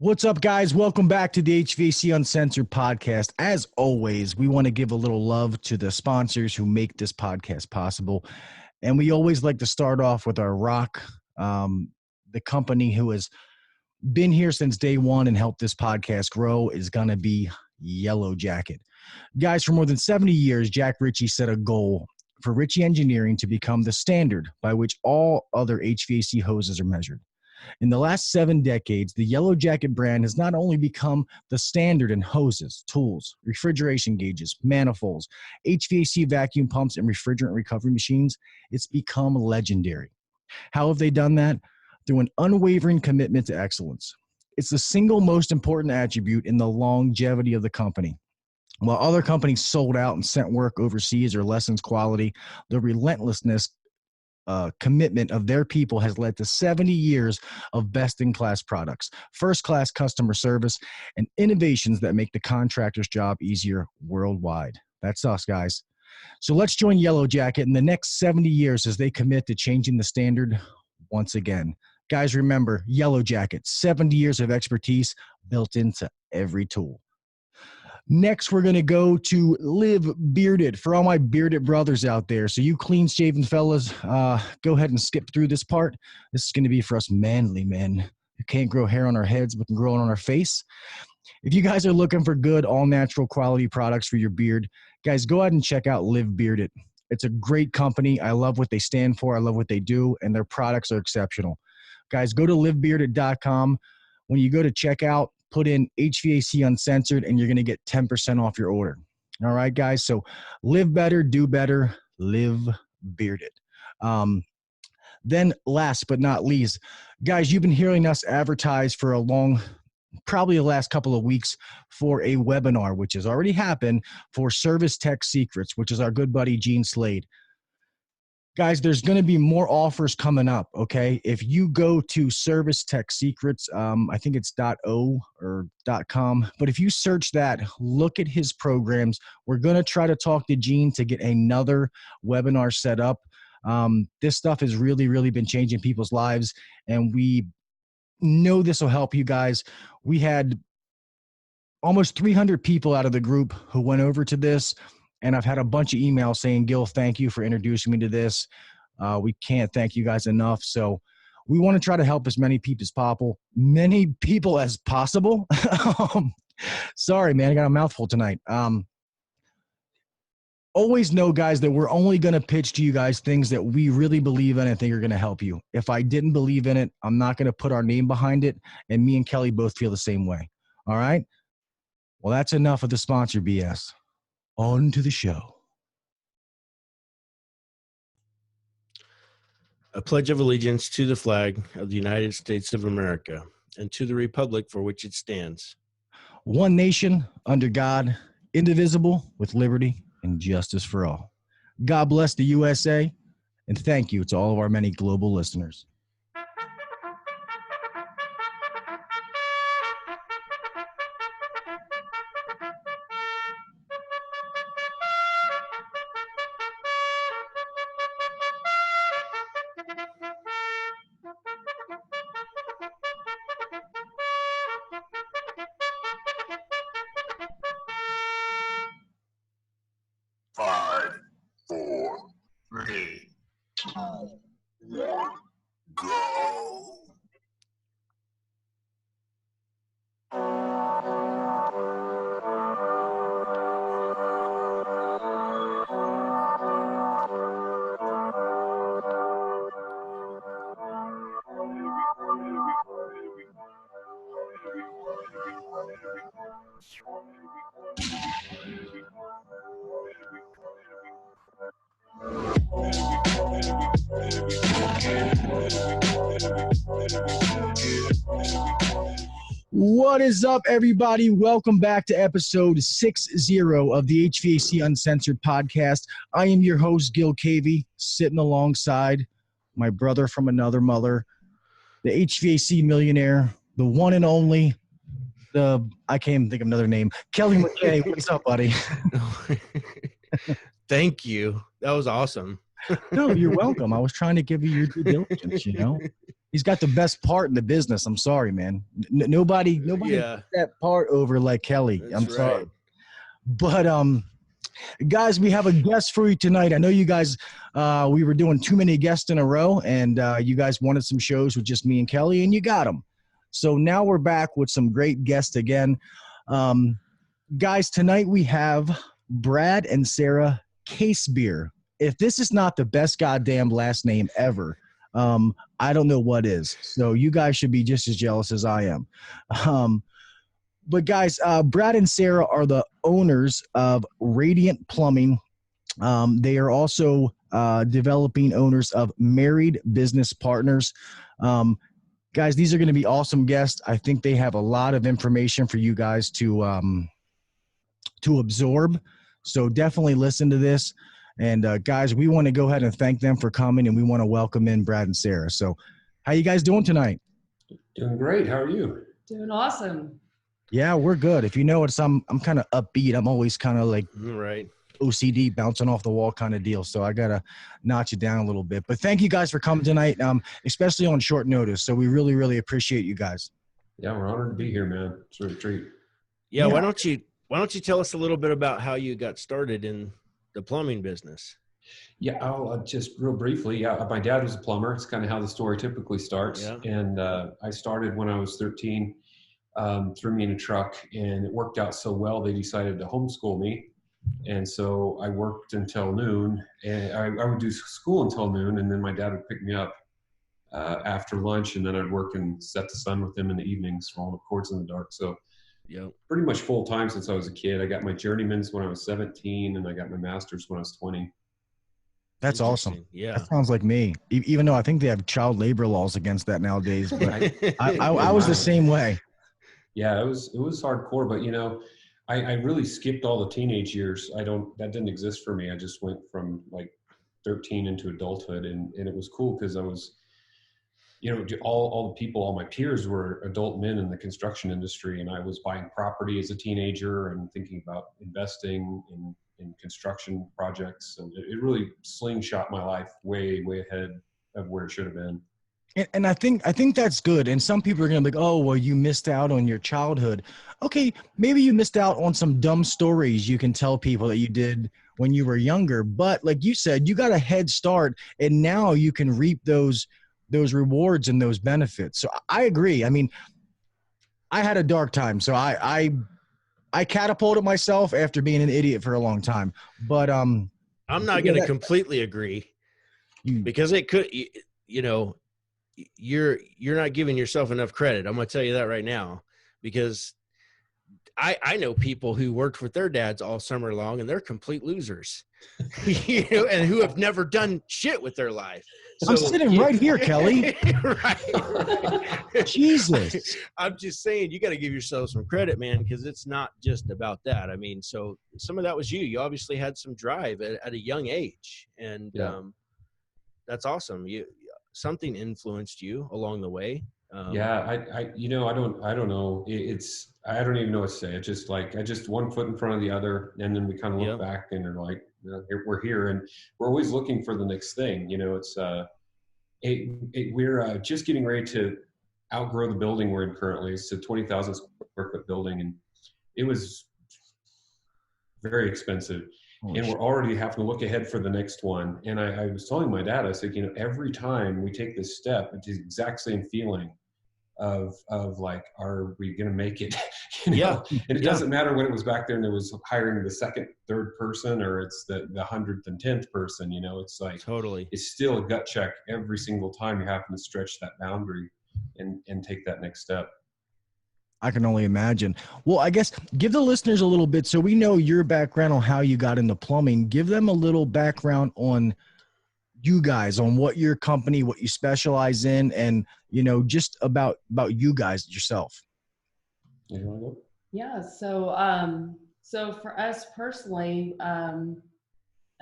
What's up, guys? Welcome back to the HVAC Uncensored podcast. As always, we want to give a little love to the sponsors who make this podcast possible. And we always like to start off with our rock, the company who has been here since day one and helped this podcast grow is going to be Yellow Jacket. Guys, for more than 70 years, Jack Ritchie set a goal for Ritchie Engineering to become the standard by which all other HVAC hoses are measured. In the last 7 decades, the Yellow Jacket brand has not only become the standard in hoses, tools, refrigeration gauges, manifolds, HVAC vacuum pumps, and refrigerant recovery machines, it's become legendary. How have they done that? Through an unwavering commitment to excellence. It's the single most important attribute in the longevity of the company. While other companies sold out and sent work overseas or lessens quality, the relentlessness commitment of their people has led to 70 years of best-in-class products, first-class customer service, and innovations that make the contractor's job easier worldwide. That's us, guys. So let's join Yellow Jacket in the next 70 years as they commit to changing the standard once again. Guys, remember, Yellow Jacket, 70 years of expertise built into every tool. Next, we're going to go to Live Bearded for all my bearded brothers out there. So you clean-shaven fellas, go ahead and skip through this part. This is going to be for us manly men who can't grow hair on our heads but can grow it on our face. If you guys are looking for good, all-natural quality products for your beard, guys, go ahead and check out Live Bearded. It's a great company. I love what they stand for. I love what they do, and their products are exceptional. Guys, go to livebearded.com. When you go to checkout, put in HVAC Uncensored, and you're going to get 10% off your order. All right, guys? So live better, do better, live bearded. Then last but not least, guys, you've been hearing us advertise for probably the last couple of weeks for a webinar, which has already happened for Service Tech Secrets, which is our good buddy, Gene Slade. Guys, there's going to be more offers coming up, okay? If you go to Service Tech Secrets, I think it's .o or .com, but if you search that, look at his programs. We're going to try to talk to Gene to get another webinar set up. This stuff has really, really been changing people's lives, and we know this will help you guys. We had almost 300 people out of the group who went over to this. And I've had a bunch of emails saying, Gil, thank you for introducing me to this. We can't thank you guys enough. So we want to try to help as many people as possible. Sorry, man, I got a mouthful tonight. Always know, guys, that we're only going to pitch to you guys things that we really believe in and think are going to help you. If I didn't believe in it, I'm not going to put our name behind it. And me and Kelley both feel the same way. All right? Well, that's enough of the sponsor BS. On to the show. A pledge of allegiance to the flag of the United States of America and to the republic for which it stands. One nation, under God, indivisible, with liberty and justice for all. God bless the USA, and thank you to all of our many global listeners. What is up, everybody? Welcome back to episode 60 of the HVAC Uncensored podcast. I am your host, Gil Casebier, sitting alongside my brother from another mother, the HVAC millionaire, the one and only, I can't even think of another name, Kelley McKay. What's up, buddy? Thank you. That was awesome. No, you're welcome. I was trying to give you your due diligence, you know. He's got the best part in the business. I'm sorry, man. Nobody gets that part over like Kelley. That's I'm sorry. right. But guys, we have a guest for you tonight. I know you guys, we were doing too many guests in a row, and you guys wanted some shows with just me and Kelley, and you got them. So now we're back with some great guests again. Guys, tonight we have Brad and Sarah Casebier. If this is not the best goddamn last name ever, I don't know what is. So you guys should be just as jealous as I am. But guys, Brad and Sarah are the owners of Radiant Plumbing. They are also developing owners of Married Business Partners. Guys, these are going to be awesome guests. I think they have a lot of information for you guys to absorb. So definitely listen to this. And guys, we want to go ahead and thank them for coming, and we want to welcome in Brad and Sarah. So how you guys doing tonight? Doing great. How are you? Doing awesome. Yeah, we're good. If you notice, I'm kind of upbeat. I'm always kind of like OCD, bouncing off the wall kind of deal. So I got to notch it down a little bit. But thank you guys for coming tonight, especially on short notice. So we really, really appreciate you guys. Yeah, we're honored to be here, man. It's a treat. Yeah, why don't you tell us a little bit about how you got started in the plumbing business? Yeah, I'll just real briefly. Yeah, my dad was a plumber. It's kind of how the story typically starts. Yeah. And I started when I was 13. Threw me in a truck, and it worked out so well they decided to homeschool me. And so I worked until noon, and I would do school until noon, and then my dad would pick me up after lunch, and then I'd work and set the sun with him in the evenings, rolling up cords in the dark. So pretty much full time since I was a kid. I got my journeyman's when I was 17, and I got my master's when I was 20. That's awesome. Yeah. That sounds like me, even though I think they have child labor laws against that nowadays. But I was the same way. Yeah, it was hardcore, but you know, I really skipped all the teenage years. That didn't exist for me. I just went from like 13 into adulthood, and it was cool because I was, you know, all my peers were adult men in the construction industry, and I was buying property as a teenager and thinking about investing in construction projects, and it really slingshot my life way ahead of where it should have been. And I think that's good. And some people are going to be like, oh, well, you missed out on your childhood. Okay, maybe you missed out on some dumb stories you can tell people that you did when you were younger. But like you said, you got a head start, and now you can reap those rewards and those benefits. So I agree. I mean, I had a dark time. So I catapulted myself after being an idiot for a long time. But I'm not going to completely agree because it could, you know, you're not giving yourself enough credit. I'm going to tell you that right now, because I know people who worked with their dads all summer long, and they're complete losers, you know, and who have never done shit with their life. So, I'm sitting right here, Kelley. Right. Jesus. I'm just saying, you got to give yourself some credit, man, because it's not just about that. I mean, so some of that was you. You obviously had some drive at a young age, and that's awesome. Something influenced you along the way. I you know, I don't know. I don't even know what to say. It's just like, I just one foot in front of the other. And then we kind of look back and are like, we're here, and we're always looking for the next thing. You know, it's, we're just getting ready to outgrow the building we're in currently. It's a 20,000 square foot building, and it was very expensive. And we're already having to look ahead for the next one. And I was telling my dad, I said, you know, every time we take this step, it's the exact same feeling of like, are we going to make it? You know? And it doesn't matter when it was back there and it was hiring the second, third person, or it's the 100th and 10th person, you know, it's like, totally, it's still a gut check every single time you're having to stretch that boundary and take that next step. I can only imagine. Well, I guess give the listeners a little bit, so we know your background on how you got into plumbing. Give them a little background on you guys, on what your company, what you specialize in, and, you know, just about you guys yourself. Yeah. So for us personally, I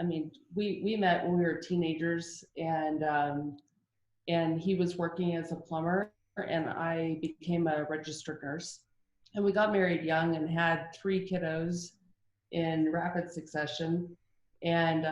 mean, we met when we were teenagers, and he was working as a plumber, and I became a registered nurse, and we got married young and had 3 kiddos in rapid succession. And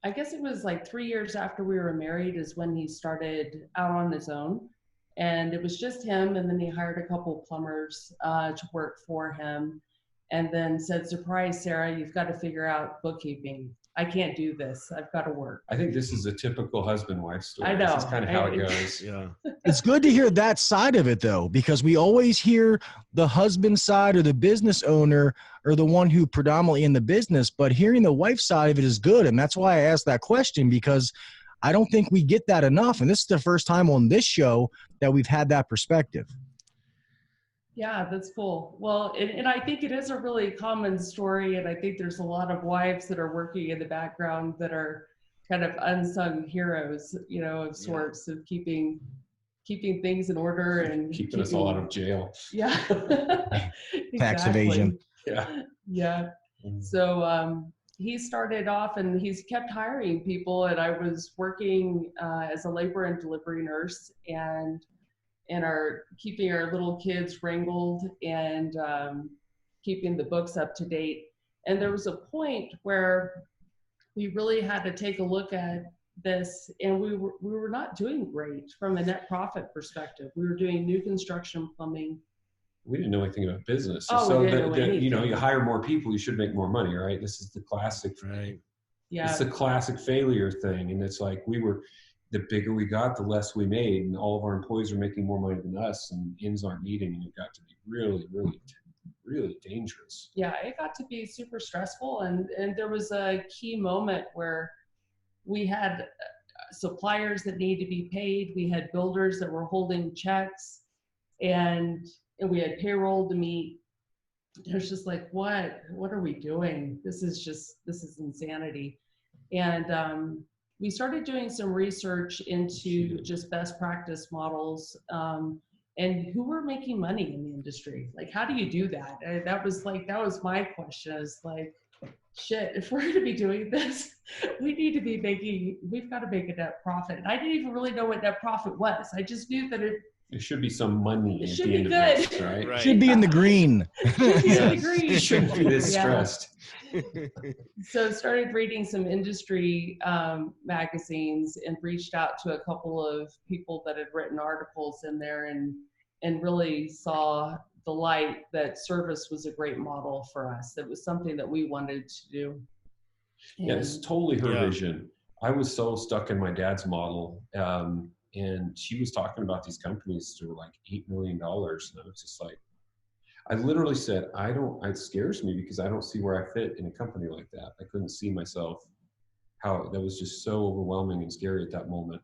I guess it was like 3 years after we were married is when he started out on his own. And it was just him. And then he hired a couple plumbers to work for him, and then said, surprise, Sarah, you've got to figure out bookkeeping. I can't do this. I've got to work. I think this is a typical husband-wife story. I know. This is kind of how it goes. Yeah. It's good to hear that side of it, though, because we always hear the husband side or the business owner or the one who predominantly in the business, but hearing the wife side of it is good. And that's why I asked that question, because I don't think we get that enough. And this is the first time on this show that we've had that perspective. Yeah, that's cool. Well, and I think it is a really common story. And I think there's a lot of wives that are working in the background that are kind of unsung heroes, of sorts, of keeping things in order and keeping us all out of jail. Yeah. Tax evasion. Yeah. Yeah. So he started off and he's kept hiring people, and I was working as a labor and delivery nurse and keeping our little kids wrangled and keeping the books up to date. And there was a point where we really had to take a look at this, and we were not doing great from a net profit perspective. We were doing new construction plumbing. We didn't know anything about business. Oh, so we didn't know anything. you hire more people, you should make more money, right? This is the classic. Right. Yeah. It's a classic failure thing. And it's like the bigger we got, the less we made, and all of our employees were making more money than us, and ends aren't meeting, and it got to be really, really, really dangerous. Yeah, it got to be super stressful, and there was a key moment where we had suppliers that needed to be paid. We had builders that were holding checks, and we had payroll to meet. It was just like, what are we doing? This is insanity. And we started doing some research into just best practice models and who were making money in the industry. Like, how do you do that? That was my question, is like, shit, if we're going to be doing this, we've got to make a net profit. And I didn't even really know what net profit was. I just knew that it should be some money it at should the be end good. of this, right? Right. Should be in the green. should be in the green. Shouldn't be this Yeah. stressed. So started reading some industry magazines and reached out to a couple of people that had written articles in there and really saw the light that service was a great model for us. That was something that we wanted to do. Yeah, it's totally her Yeah. vision. I was so stuck in my dad's model. And she was talking about these companies that were like $8 million. And I was just like, I literally said, it scares me because I don't see where I fit in a company like that. I couldn't see myself, that was just so overwhelming and scary at that moment.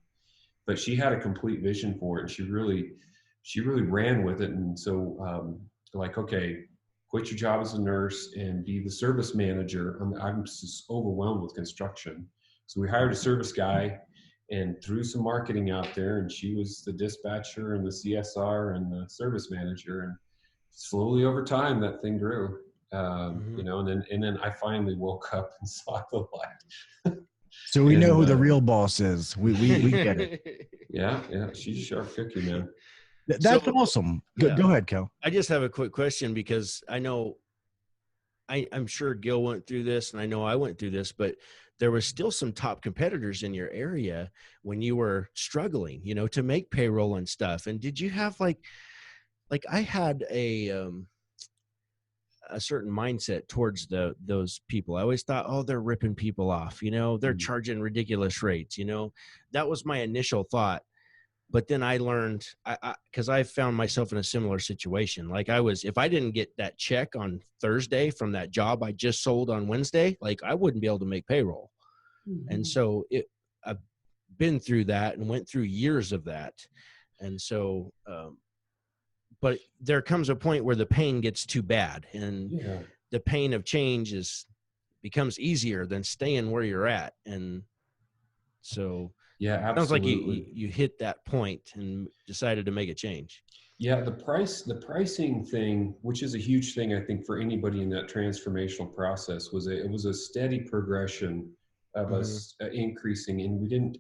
But she had a complete vision for it, and she really ran with it. And so like, okay, quit your job as a nurse and be the service manager. I'm just overwhelmed with construction. So we hired a service guy and threw some marketing out there, and she was the dispatcher and the CSR and the service manager. And slowly over time, that thing grew, and then I finally woke up and saw the light. So we know who the real boss is. We get it. Yeah. She's a sharp cookie, man. That's awesome. Go ahead, Kel. I just have a quick question, because I know I'm sure Gil went through this, and I know I went through this, but there was still some top competitors in your area when you were struggling, to make payroll and stuff. And did you have like I had a certain mindset towards those people. I always thought, oh, they're ripping people off, they're charging ridiculous rates, that was my initial thought. But then I learned, because I found myself in a similar situation. Like if I didn't get that check on Thursday from that job I just sold on Wednesday, like I wouldn't be able to make payroll. Mm-hmm. And so I've been through that and went through years of that. And so, but there comes a point where the pain gets too bad, and the pain of change becomes easier than staying where you're at. And so, yeah, absolutely. Sounds like you hit that point and decided to make a change. Yeah, the pricing thing, which is a huge thing, I think, for anybody in that transformational process, it was a steady progression of us increasing, and we didn't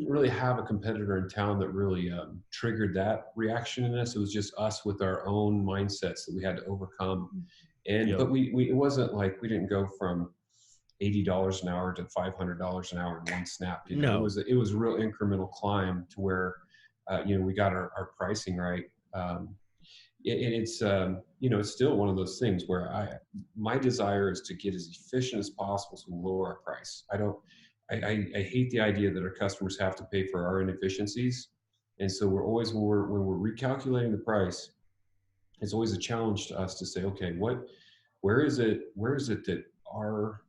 really have a competitor in town that really triggered that reaction in us. It was just us with our own mindsets that we had to overcome. And but it wasn't like we didn't go from $80 an hour to $500 an hour in one snap. It was a real incremental climb to where we got our pricing right. It's it's still one of those things where my desire is to get as efficient as possible to lower our price. I hate the idea that our customers have to pay for our inefficiencies, and so we're always when we're recalculating the price, it's always a challenge to us to say, okay, where is it that our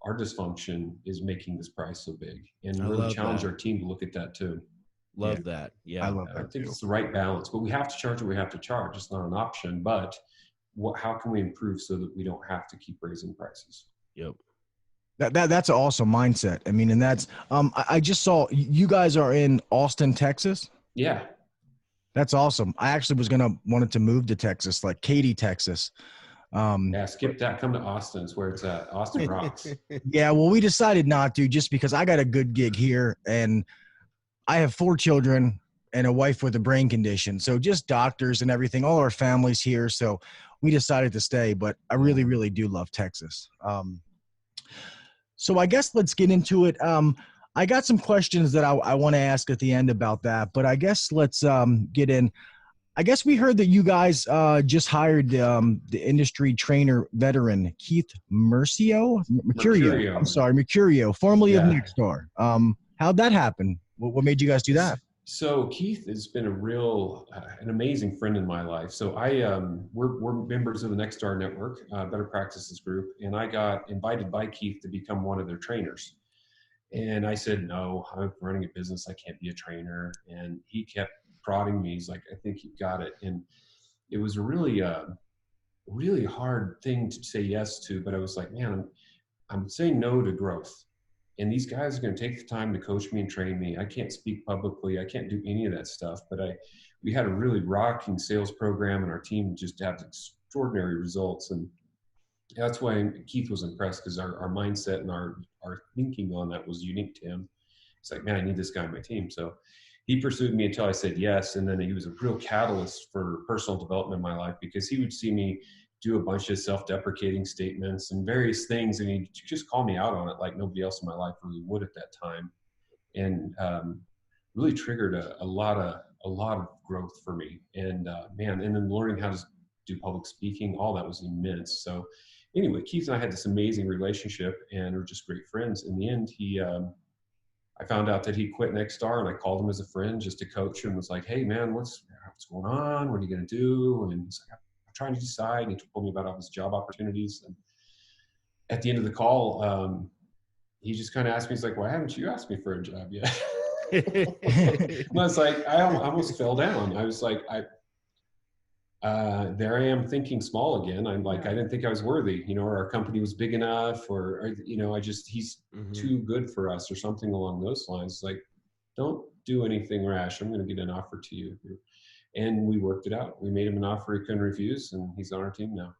dysfunction is making this price so big, and really challenge our team to look at that too. Love that. Yeah. I love that. I think it's the right balance, but we have to charge what we have to charge. It's not an option, but how can we improve so that we don't have to keep raising prices? Yep. That's an awesome mindset. I mean, and that's, I just saw you guys are in Austin, Texas. Yeah. That's awesome. I actually wanted to move to Texas, like Katy, Texas. Skip that. Come to Austin. It's where it's at. Austin rocks. Yeah. Well, we decided not to, just because I got a good gig here, and I have 4 children and a wife with a brain condition. So just doctors and everything, all our families here. So we decided to stay, but I really, really do love Texas. So I guess let's get into it. I got some questions that I want to ask at the end about that, but I guess let's get in. I guess we heard that you guys just hired the industry trainer veteran, Keith Mercurio. I'm sorry, Mercurio, formerly of Nexstar. How'd that happen? What made you guys do that? So Keith has been an amazing friend in my life. So we're members of the Nexstar Network, Better Practices Group, and I got invited by Keith to become one of their trainers. And I said, no, I'm running a business. I can't be a trainer. And he kept prodding me. He's like, I think you've got it. And it was a really hard thing to say yes to, but I was like, man, I'm saying no to growth. And these guys are going to take the time to coach me and train me. I can't speak publicly. I can't do any of that stuff. But we had a really rocking sales program, and our team just had extraordinary results. And that's why Keith was impressed, because our mindset and our thinking on that was unique to him. He's like, man, I need this guy on my team. So he pursued me until I said yes. And then he was a real catalyst for personal development in my life, because he would see me do a bunch of self-deprecating statements and various things, and he'd just call me out on it like nobody else in my life really would at that time, and really triggered a lot of growth for me. And and then learning how to do public speaking, all that was immense. So anyway, Keith and I had this amazing relationship, and we're just great friends. In the end, I found out that he quit Nexstar, and I called him as a friend just to coach him. Was like, hey man, what's going on? What are you going to do? And he's like, trying to decide. And he told me about all his job opportunities. And at the end of the call, he just kind of asked me, he's like, why haven't you asked me for a job yet? And I was like, I almost fell down. I was like, there I am thinking small again. I'm like, I didn't think I was worthy, or our company was big enough, or he's too good for us, or something along those lines. Like, don't do anything rash. I'm going to get an offer to you. And we worked it out. We made him an offer he couldn't refuse, and he's on our team now.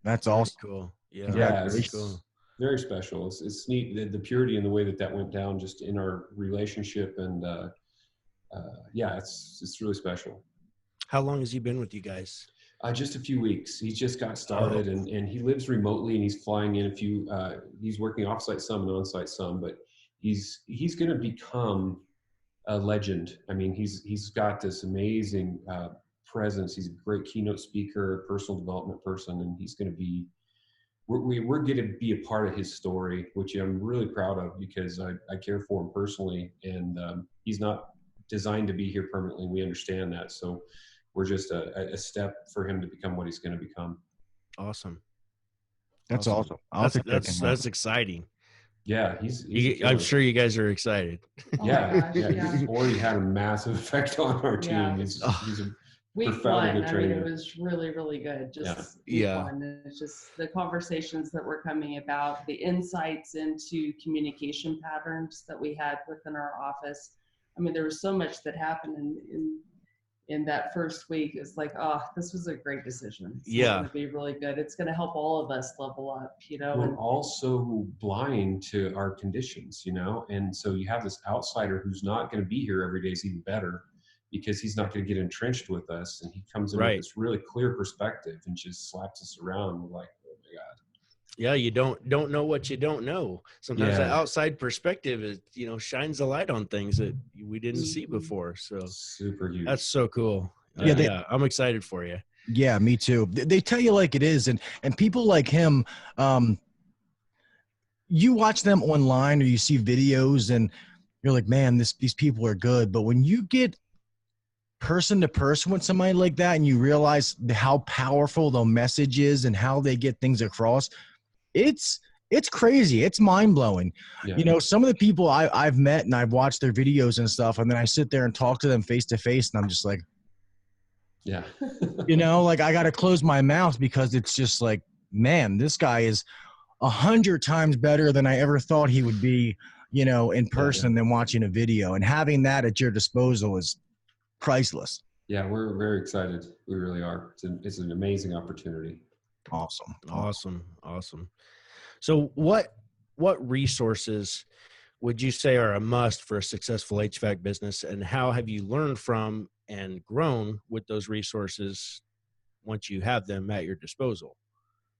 That's awesome. Cool. Yeah, it's cool. Very special. It's neat, the purity and the way that went down just in our relationship, and it's really special. How long has he been with you guys? Just a few weeks. He just got started, and he lives remotely, and he's flying in he's working offsite some and onsite some, but he's going to become a legend. I mean, he's got this amazing presence. He's a great keynote speaker, personal development person, and he's going to be. We're going to be a part of his story, which I'm really proud of, because I care for him personally, and he's not designed to be here permanently. We understand that, so we're just a step for him to become what he's going to become. Awesome. That's awesome. That's exciting. Yeah, I'm sure you guys are excited. Yeah, he's already had a massive effect on our team. Yeah. He's a week profoundly one, good trainer. it was really, really good. Week one. It's just the conversations that were coming about, the insights into communication patterns that we had within our office. I mean, there was so much that happened in that first week. It's like, this was a great decision. It's going to be really good. It's going to help all of us level up, We're also blind to our conditions, and so you have this outsider who's not going to be here every day is even better, because he's not going to get entrenched with us, and he comes in with this really clear perspective and just slaps us around. We're like, oh my God. Yeah, you don't know what you don't know. Sometimes the outside perspective is, shines a light on things that we didn't see before. So super huge. That's so cool. Yeah, I'm excited for you. Yeah, me too. They tell you like it is, and people like him, you watch them online or you see videos, and you're like, man, these people are good. But when you get person to person with somebody like that, and you realize how powerful the message is and how they get things across, it's crazy. It's mind blowing. Yeah. Some of the people I've met and I've watched their videos and stuff, and then I sit there and talk to them face to face, and I'm just like, yeah. like I got to close my mouth because it's just like, man, this guy is 100 times better than I ever thought he would be, in person than watching a video. And having that at your disposal is priceless. Yeah, we're very excited. We really are. It's an amazing opportunity. Awesome. So what resources would you say are a must for a successful HVAC business, and how have you learned from and grown with those resources once you have them at your disposal?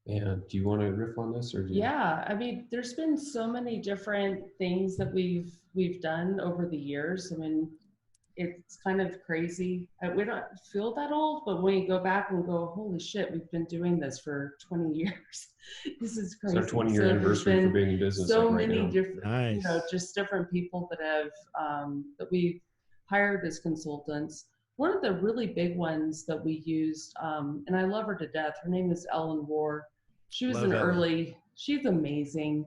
And do you want to riff on this, or Yeah, I mean, there's been so many different things that we've done over the years. I mean, it's kind of crazy. We don't feel that old, but when you go back and go, holy shit, we've been doing this for 20 years. This is crazy. It's our 20-year anniversary for being in business. So like many right different, just different people that have that we've hired as consultants. One of the really big ones that we used, and I love her to death. Her name is Ellen War. She was she's amazing.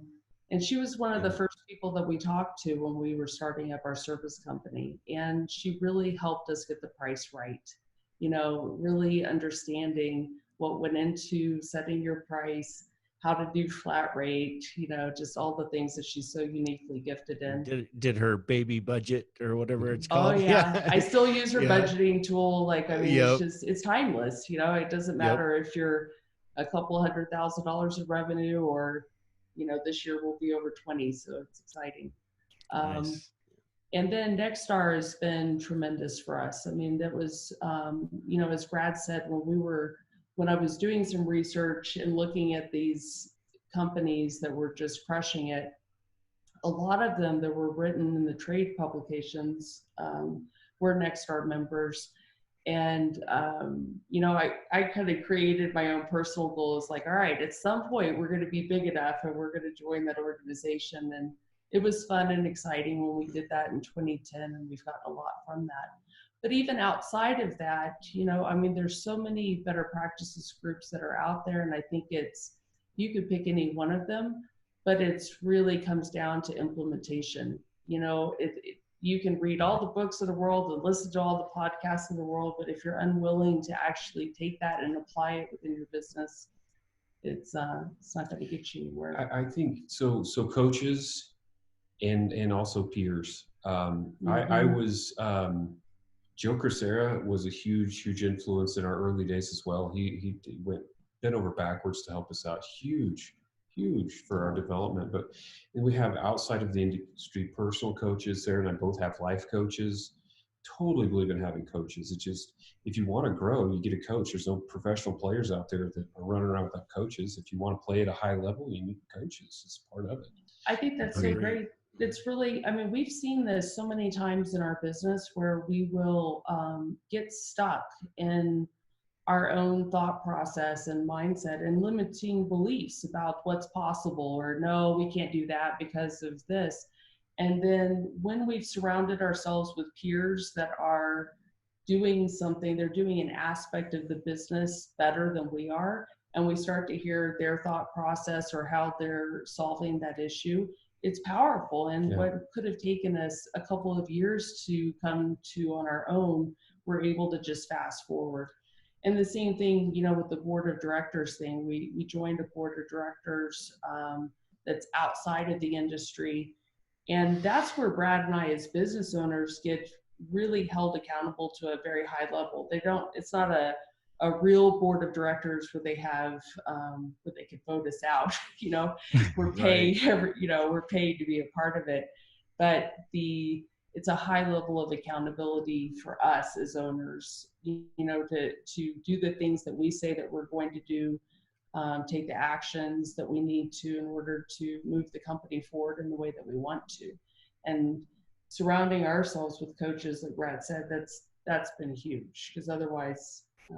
And she was one of the first people that we talked to when we were starting up our service company. And she really helped us get the price right. Really understanding what went into setting your price, how to do flat rate, just all the things that she's so uniquely gifted in. Did her baby budget or whatever it's called. Oh yeah. I still use her budgeting tool. It's timeless. It doesn't matter if you're a couple $100,000 of revenue or, this year will be over 20. So it's exciting. Nice. And then Nexstar has been tremendous for us. I mean, that was, as Brad said, when I was doing some research and looking at these companies that were just crushing it, a lot of them that were written in the trade publications were Nexstar members. And, I kind of created my own personal goals, like, all right, at some point we're going to be big enough and we're going to join that organization. And it was fun and exciting when we did that in 2010, and we've gotten a lot from that. But even outside of that, there's so many better practices groups that are out there. And I think you could pick any one of them, but it's really comes down to implementation. You can read all the books of the world and listen to all the podcasts of the world, but if you're unwilling to actually take that and apply it within your business, it's not going to get you anywhere. I think so. So coaches and also peers. I was Joe Crisera was a huge influence in our early days as well. He went bent over backwards to help us out. Huge for our development. But we have outside of the industry personal coaches. Sarah and I both have life coaches. Totally believe in having coaches. It's just, if you want to grow, you get a coach. There's no professional players out there that are running around without coaches. If you want to play at a high level, you need coaches. It's part of it. I think that's so great. It's really, we've seen this so many times in our business where we will get stuck in our own thought process and mindset and limiting beliefs about what's possible, or no, we can't do that because of this. And then when we've surrounded ourselves with peers that are doing something, they're doing an aspect of the business better than we are, and we start to hear their thought process or how they're solving that issue, it's powerful. And what could have taken us a couple of years to come to on our own, we're able to just fast forward. And the same thing, with the board of directors thing, we joined a board of directors that's outside of the industry. And that's where Brad and I as business owners get really held accountable to a very high level. It's not a real board of directors where they have, where they can vote us out. We're paid, we're paid to be a part of it. But it's a high level of accountability for us as owners, to do the things that we say that we're going to do, take the actions that we need to in order to move the company forward in the way that we want to. And surrounding ourselves with coaches, like Brad said, that's been huge, because otherwise, I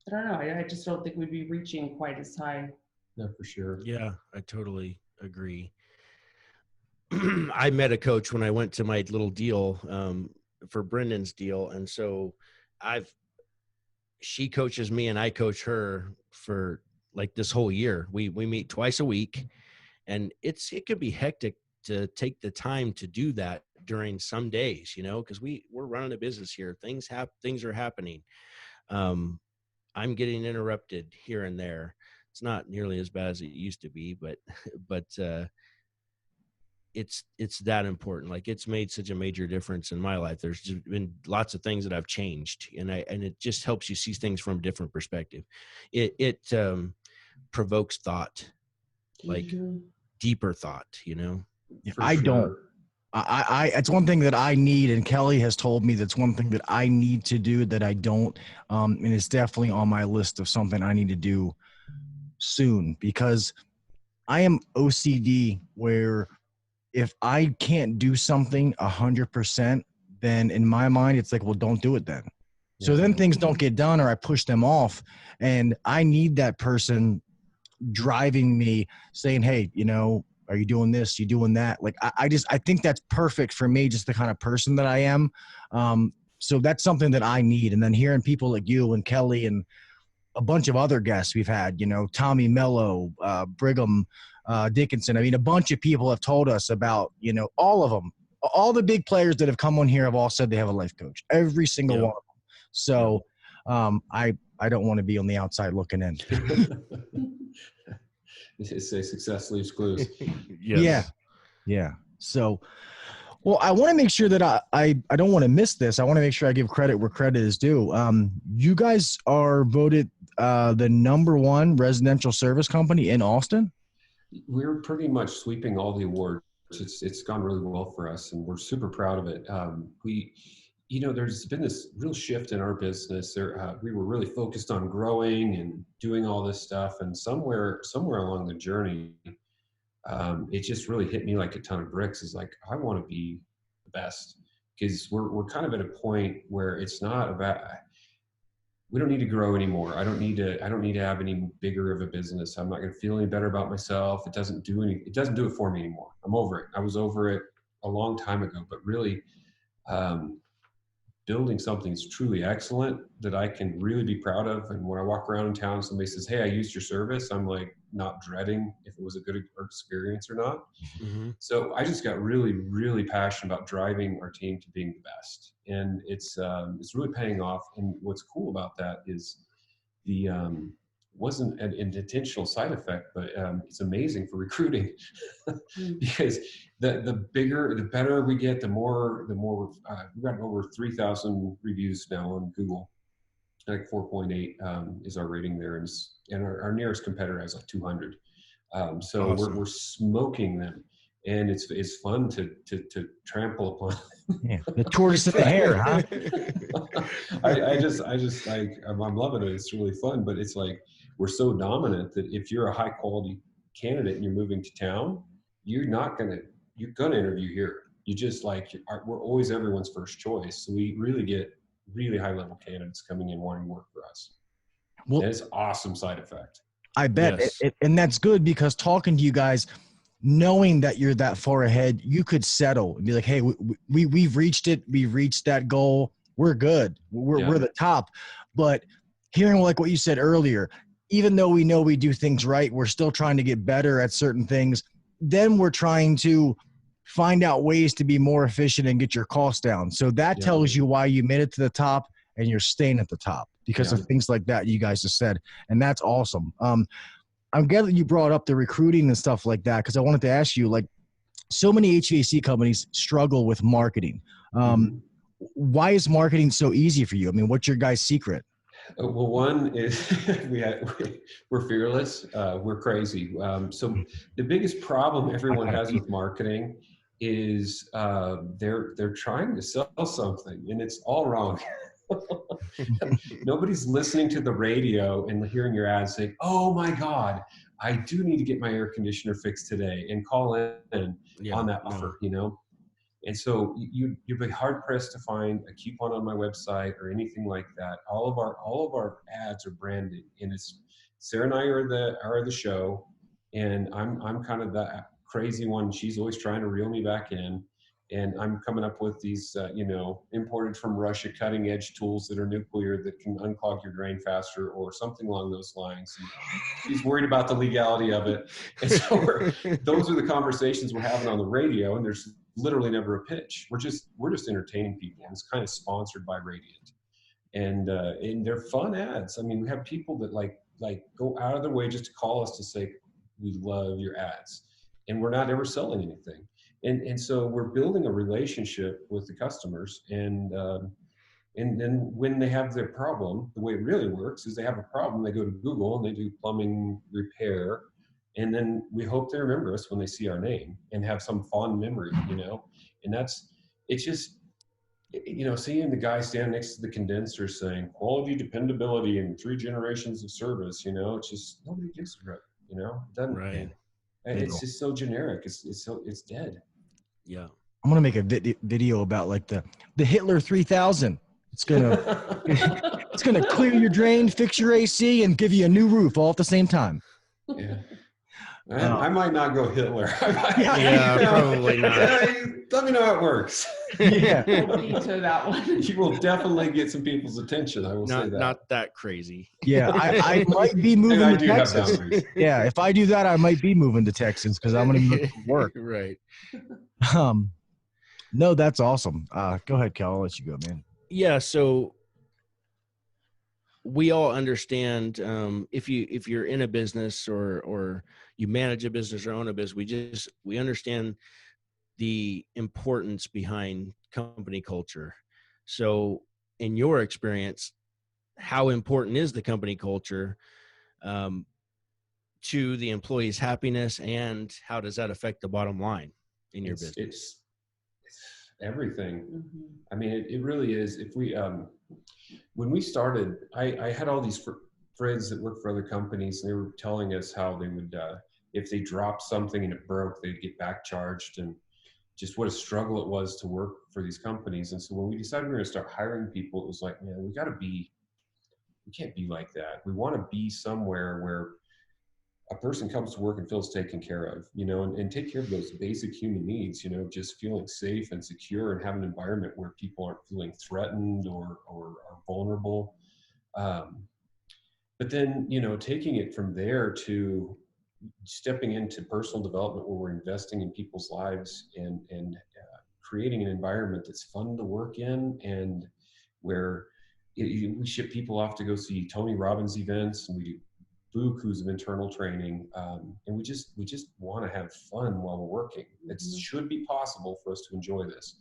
don't know, I just don't think we'd be reaching quite as high. Yeah, for sure. Yeah, I totally agree. I met a coach when I went to my little deal for Brendan's deal. And so she coaches me and I coach her for like this whole year. We meet twice a week, and it could be hectic to take the time to do that during some days, because we're running a business here. Things are happening. I'm getting interrupted here and there. It's not nearly as bad as it used to be, but it's that important. Like, it's made such a major difference in my life. There's just been lots of things that I've changed, and it just helps you see things from a different perspective. It provokes thought, like deeper thought, I don't. It's one thing that I need, and Kelley has told me that's one thing that I need to do that I don't, and it's definitely on my list of something I need to do soon, because I am OCD, where if I can't do something 100%, then in my mind, it's like, well, don't do it then. Yeah. So then things don't get done, or I push them off, and I need that person driving me, saying, hey, are you doing this? You doing that? Like, I think that's perfect for me, just the kind of person that I am. So that's something that I need. And then hearing people like you and Kelley and a bunch of other guests we've had, Tommy Mello, Brigham, Dickinson. I mean, a bunch of people have told us about, all of them, all the big players that have come on here have all said they have a life coach, every single one of them. So I don't want to be on the outside looking in. It's a success leaves clues. Yes. Yeah. So, well, I want to make sure that I don't want to miss this. I want to make sure I give credit where credit is due. You guys are voted the #1 residential service company in Austin. We're pretty much sweeping all the awards. It's gone really well for us, and we're super proud of it. There's been this real shift in our business. We were really focused on growing and doing all this stuff, and somewhere along the journey, it just really hit me like a ton of bricks. Is like, I want to be the best, because we're kind of at a point where it's not about. We don't need to grow anymore. I don't need to have any bigger of a business. I'm not going to feel any better about myself. It doesn't do it for me anymore. I'm over it. I was over it a long time ago, but really, building something that's truly excellent that I can really be proud of. And when I walk around in town, somebody says, hey, I used your service, I'm like not dreading if it was a good experience or not. Mm-hmm. So I just got really, really passionate about driving our team to being the best. And it's really paying off. And what's cool about that is wasn't an intentional side effect, but it's amazing for recruiting because the better we get, the more we've got over 3,000 reviews now on Google. Like 4.8 is our rating there, and our nearest competitor has like 200. So awesome. we're smoking them, and it's fun to trample upon. Yeah, the tortoise in the hare, huh? I'm loving it. It's really fun, but it's like we're so dominant that if you're a high quality candidate and you're moving to town, you're gonna interview here. You just we're always everyone's first choice. So we really get really high level candidates coming in wanting to work for us. Well, it's awesome side effect. I bet. Yes. And that's good, because talking to you guys, knowing that you're that far ahead, you could settle and be like, hey, we've reached it. We've reached that goal. We're good. We're the top. But hearing like what you said earlier, even though we know we do things right, we're still trying to get better at certain things. Then we're trying to find out ways to be more efficient and get your costs down. So that tells you why you made it to the top, and you're staying at the top because of things like that you guys just said. And that's awesome. I'm glad that you brought up the recruiting and stuff like that, because I wanted to ask you, like, so many HVAC companies struggle with marketing. Why is marketing so easy for you? I mean, what's your guys' secret? Well, one is we're fearless. We're crazy. So the biggest problem everyone has with marketing is they're trying to sell something, and it's all wrong. Nobody's listening to the radio and hearing your ads saying, oh my God, I do need to get my air conditioner fixed today, and call in on that offer, you know? And so you'd be hard pressed to find a coupon on my website or anything like that. All of our ads are branded, and it's Sarah and I are the show, and I'm kind of the crazy one. She's always trying to reel me back in, and I'm coming up with these imported from Russia cutting edge tools that are nuclear that can unclog your drain faster or something along those lines. And she's worried about the legality of it, and so those are the conversations we're having on the radio, and there's literally never a pitch. We're just entertaining people. It's kind of sponsored by Radiant, and they're fun ads. I mean, we have people that like go out of their way just to call us to say, we love your ads, and we're not ever selling anything. And so we're building a relationship with the customers, and then when they have their problem, the way it really works is they have a problem, they go to Google and they do plumbing repair. And then we hope they remember us when they see our name and have some fond memory, you know? And it's just, you know, seeing the guy stand next to the condenser saying quality, dependability, and 3 generations of service, you know, it's just, nobody gives a rip, you know? It doesn't, right. It's just so generic. It's dead. Yeah. I'm going to make a video about like the Hitler 3000. It's going to clear your drain, fix your AC, and give you a new roof all at the same time. Yeah. I might not go Hitler. Probably not. Let me know how it works. Yeah. To that one. You will definitely get some people's attention. I will say that. Not that crazy. Yeah, I might be moving and I to do Texas. have boundaries. Yeah, if I do that, I might be moving to Texas because I'm going to look for work. Right. No, that's awesome. Go ahead, Kel. I'll let you go, man. Yeah. So we all understand if you're in a business or you manage a business or own a business, we understand the importance behind company culture. So in your experience, how important is the company culture to the employee's happiness, and how does that affect the bottom line in your business? It's everything. Mm-hmm. I mean, it really is. If we, when we started, I had all these friends that worked for other companies, and they were telling us how they would, if they dropped something and it broke, they'd get back charged, and just what a struggle it was to work for these companies. And so when we decided we were going to start hiring people, it was like, man, we can't be like that. We want to be somewhere where a person comes to work and feels taken care of, you know, and take care of those basic human needs, you know, just feeling safe and secure and have an environment where people aren't feeling threatened or are vulnerable. But then, you know, taking it from there to stepping into personal development where we're investing in people's lives and creating an environment that's fun to work in, and where we ship people off to go see Tony Robbins events, and we do bukus of internal training, and we just want to have fun while we're working. It should be possible for us to enjoy this,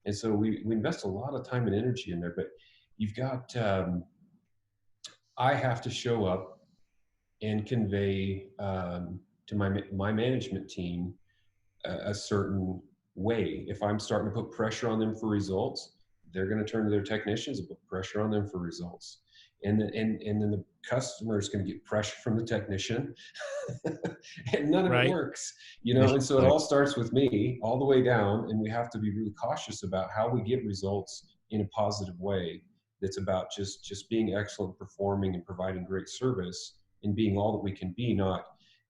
and so we invest a lot of time and energy in there. But you've got I have to show up and convey to my management team a certain way. If I'm starting to put pressure on them for results, they're going to turn to their technicians and put pressure on them for results. And then the customer is going to get pressure from the technician, and none of it works, you know. And so it all starts with me all the way down, and we have to be really cautious about how we get results in a positive way. That's about just being excellent, performing, and providing great service, and being all that we can be. Not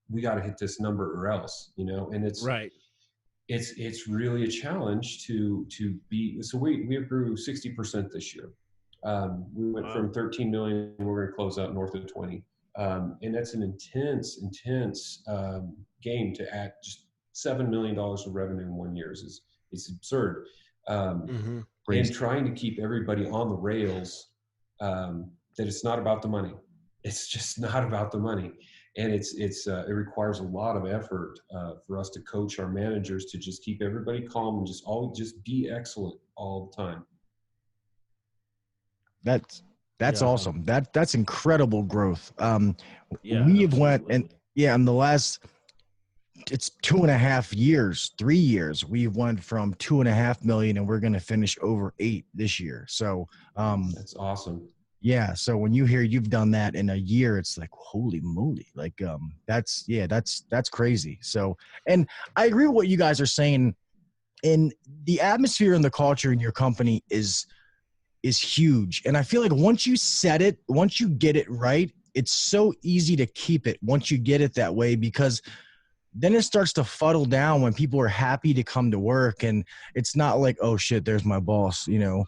we got to hit this number or else, you know. And it's right. It's really a challenge to be. So we grew 60% this year. We went from 13 million, we're going to close out north of 20. And that's an intense game to add just $7 million of revenue in 1 year. It's absurd. And trying to keep everybody on the rails, that it's not about the money. It's just not about the money. And it requires a lot of effort for us to coach our managers to just keep everybody calm and just be excellent all the time. That's awesome. That's incredible growth. We have absolutely. went and in the last it's 2.5 years, 3 years. We've went from 2.5 million and we're going to finish over 8 this year. So, that's awesome. yeah. So when you hear you've done that in a year, it's like, holy moly. Like, that's crazy. So, and I agree with what you guys are saying. And the atmosphere and the culture in your company is huge. And I feel like once you set it, once you get it right, it's so easy to keep it once you get it that way, because then it starts to fuddle down when people are happy to come to work. And it's not like, oh shit, there's my boss, you know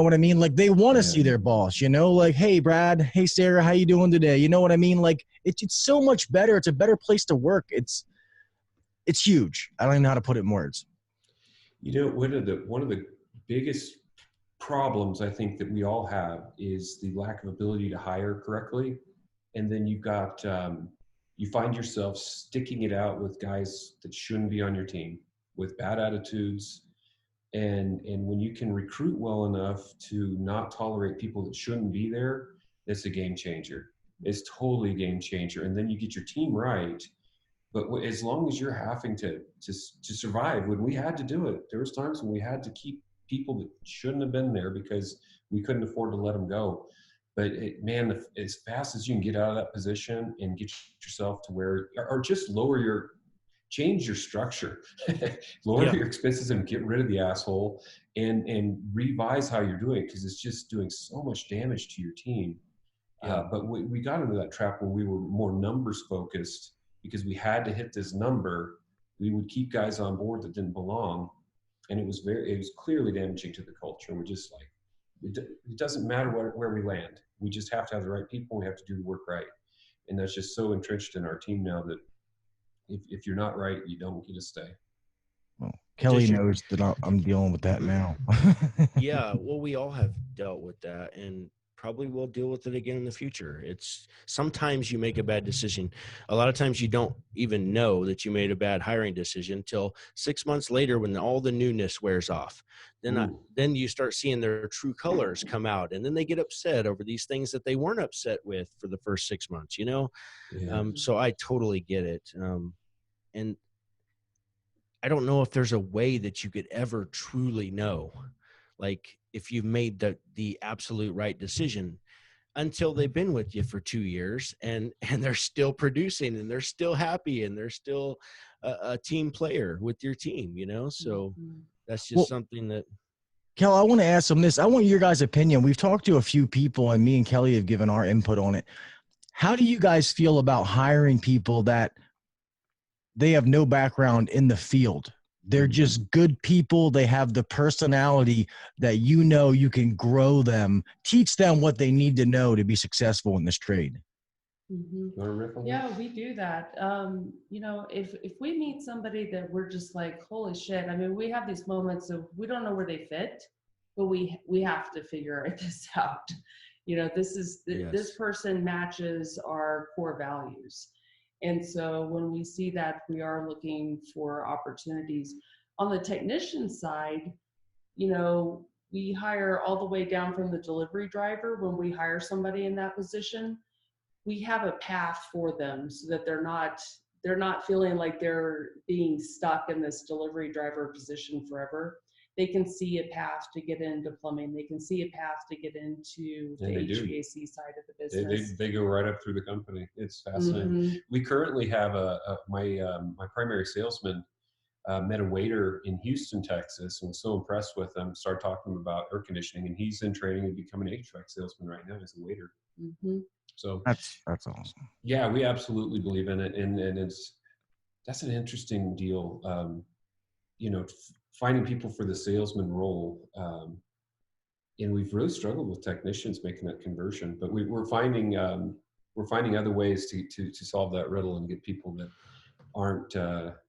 what I mean? Like they want to see their boss, like, hey, Brad, hey, Sarah, how you doing today? You know what I mean? Like it's so much better. It's a better place to work. It's huge. I don't even know how to put it in words. One of the biggest problems I think that we all have is the lack of ability to hire correctly. And then you've got, you find yourself sticking it out with guys that shouldn't be on your team with bad attitudes. And when you can recruit well enough to not tolerate people that shouldn't be there, it's a game changer. It's totally a game changer. And then you get your team right. But as long as you're having to survive, when we had to do it, there was times when we had to keep people that shouldn't have been there because we couldn't afford to let them go. But as fast as you can get out of that position and get yourself to where, or just change your structure, lower your expenses and get rid of the asshole and revise how you're doing, because it's just doing so much damage to your team. But we got into that trap when we were more numbers focused, because we had to hit this number. We would keep guys on board that didn't belong. And it was clearly damaging to the culture. We're just like, it doesn't matter where we land. We just have to have the right people. We have to do the work right. And that's just so entrenched in our team now that if you're not right, you don't get to stay. Well, Kelley knows that I'm dealing with that now. Yeah, well, we all have dealt with that, and probably will deal with it again in the future. It's sometimes you make a bad decision. A lot of times you don't even know that you made a bad hiring decision until 6 months later when all the newness wears off. Then you start seeing their true colors come out, and then they get upset over these things that they weren't upset with for the first 6 months, Yeah. So I totally get it. And I don't know if there's a way that you could ever truly know, like if you've made the absolute right decision, until they've been with you for 2 years and they're still producing and they're still happy and they're still a team player with your team, So that's just something that. Kel, I want to ask them this. I want your guys' opinion. We've talked to a few people and me and Kelley have given our input on it. How do you guys feel about hiring people that they have no background in the field? They're just good people. They have the personality that you can grow them, teach them what they need to know to be successful in this trade. Mm-hmm. Yeah, we do that. If we meet somebody that we're just like, holy shit, I mean, we have these moments of we don't know where they fit, but we have to figure this out. This person matches our core values. And so when we see that, we are looking for opportunities. On the technician side, we hire all the way down from the delivery driver. When we hire somebody in that position, we have a path for them so that they're not feeling like they're being stuck in this delivery driver position forever. They can see a path to get into plumbing. They can see a path to get into the HVAC side of the business. They go right up through the company. It's fascinating. Mm-hmm. We currently have my primary salesman met a waiter in Houston, Texas, and was so impressed with him. Started talking about air conditioning, and he's in training to become an HVAC salesman right now as a waiter. Mm-hmm. So that's awesome. Yeah, we absolutely believe in it, and that's an interesting deal. Finding people for the salesman role, and we've really struggled with technicians making that conversion. But we're finding other ways to solve that riddle and get people that aren't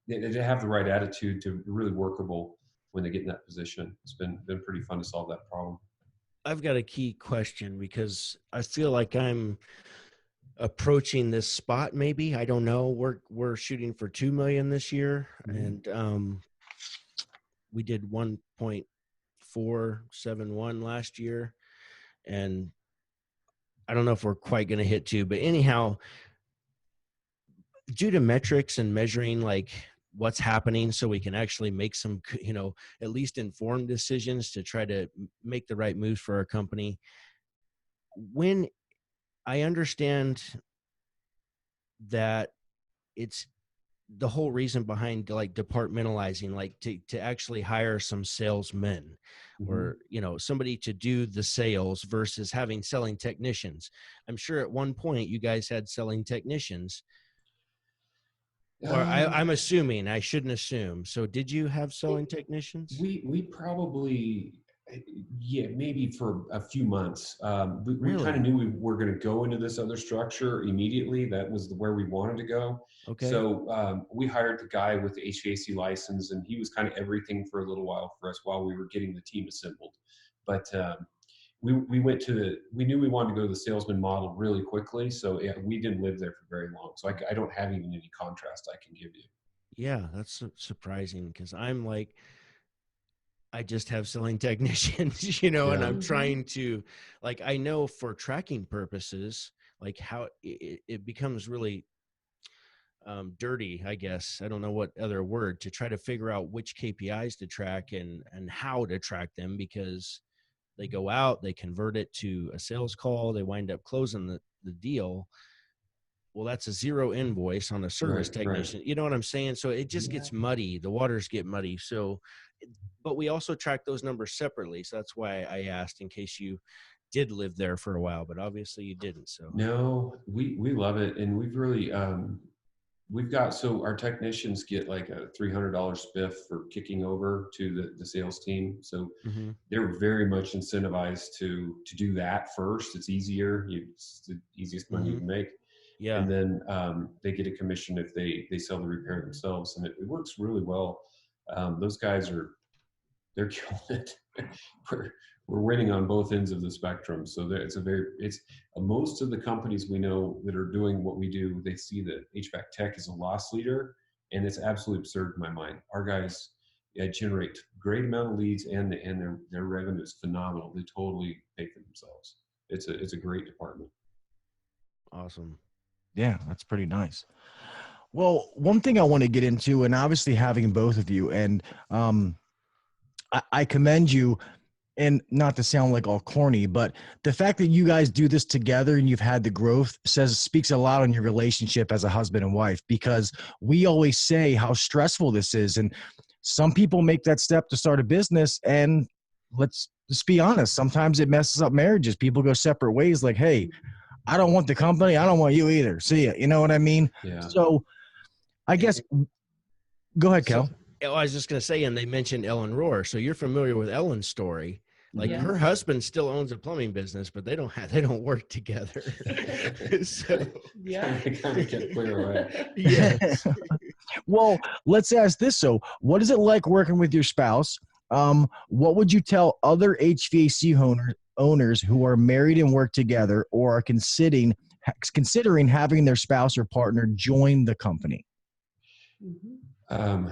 they have the right attitude to really workable when they get in that position. It's been pretty fun to solve that problem. I've got a key question because I feel like I'm approaching this spot. Maybe, I don't know. We're shooting for 2 million this year, and we did 1.471 last year, and I don't know if we're quite going to hit 2. But anyhow, due to metrics and measuring like what's happening so we can actually make some, at least informed decisions to try to make the right moves for our company. When I understand that it's the whole reason behind like departmentalizing, like to actually hire some salesmen or, somebody to do the sales versus having selling technicians. I'm sure at one point you guys had selling technicians. Or I'm assuming, I shouldn't assume. So did you have selling technicians? We probably, maybe for a few months. We Really? kind of knew we were going to go into this other structure immediately. That was where we wanted to go. Okay. So we hired the guy with the HVAC license, and he was kind of everything for a little while for us while we were getting the team assembled. But we knew we wanted to go to the salesman model really quickly. So we didn't live there for very long. So I don't have even any contrast I can give you. Yeah, that's surprising because I'm like, I just have selling technicians, and I'm trying to, like, I know for tracking purposes, like how it becomes really dirty, I guess. I don't know what other word to try to figure out which KPIs to track and how to track them, because they go out, they convert it to a sales call, they wind up closing the deal. Well, that's a zero invoice on a service technician. Right. You know what I'm saying? So it just gets muddy. The waters get muddy. So, but we also track those numbers separately. So that's why I asked, in case you did live there for a while, but obviously you didn't. So no, we love it. And we've really, so our technicians get like a $300 spiff for kicking over to the sales team. So they're very much incentivized to do that first. It's easier. It's the easiest money you can make. Yeah. And then they get a commission if they sell the repair themselves, and it works really well. Those guys they're killing it. We're winning on both ends of the spectrum. So it's most of the companies we know that are doing what we do, they see that HVAC tech is a loss leader, and it's absolutely absurd in my mind. Our guys generate great amount of leads, and their revenue is phenomenal. They totally pay for themselves. It's a great department. Awesome. Yeah, that's pretty nice. Well, one thing I want to get into, and obviously having both of you, and I commend you, and not to sound like all corny, but the fact that you guys do this together and you've had the growth speaks a lot on your relationship as a husband and wife, because we always say how stressful this is. And some people make that step to start a business, and let's be honest, sometimes it messes up marriages. People go separate ways, like, hey, I don't want the company, I don't want you either. See ya. You know what I mean? Yeah. So I guess, go ahead, Kel. I was just going to say, and they mentioned Ellen Rohr. So you're familiar with Ellen's story. Like her husband still owns a plumbing business, but they don't work together. So yeah. Kind of get clear, right? Yes. Well, let's ask this. So what is it like working with your spouse? What would you tell other HVAC owners who are married and work together, or are considering having their spouse or partner join the company? Do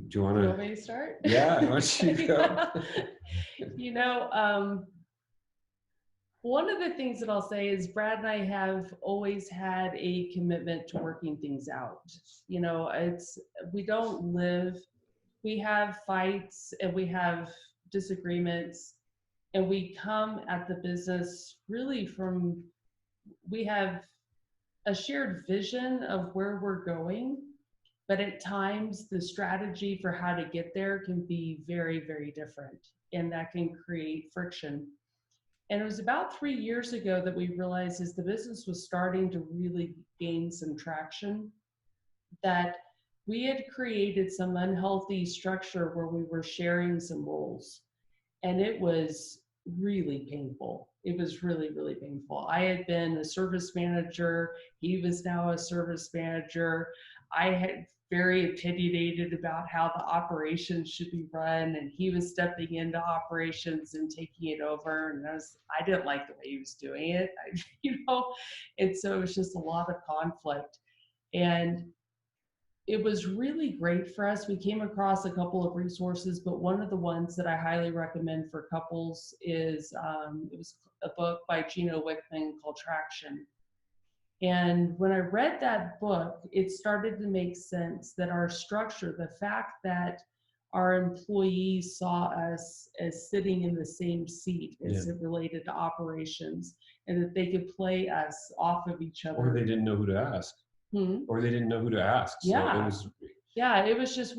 you want me to start? Yeah, why don't you go? One of the things that I'll say is Brad and I have always had a commitment to working things out. We have fights and we have disagreements, and we come at the business really we have a shared vision of where we're going, but at times the strategy for how to get there can be very, very different, and that can create friction. And it was about 3 years ago that we realized, as the business was starting to really gain some traction, that we had created some unhealthy structure where we were sharing some roles. And it was really painful. It was really, really painful. I had been a service manager. He was now a service manager. I had very opinionated about how the operations should be run, and he was stepping into operations and taking it over. And I didn't like the way he was doing it, and so it was just a lot of conflict. And it was really great for us. We came across a couple of resources, but one of the ones that I highly recommend for couples is, it was a book by Gino Wickman called Traction. And when I read that book, it started to make sense that our structure, the fact that our employees saw us as sitting in the same seat as it related to operations, and that they could play us off of each other. Or they didn't know who to ask. Or they didn't know who to ask. So it was just,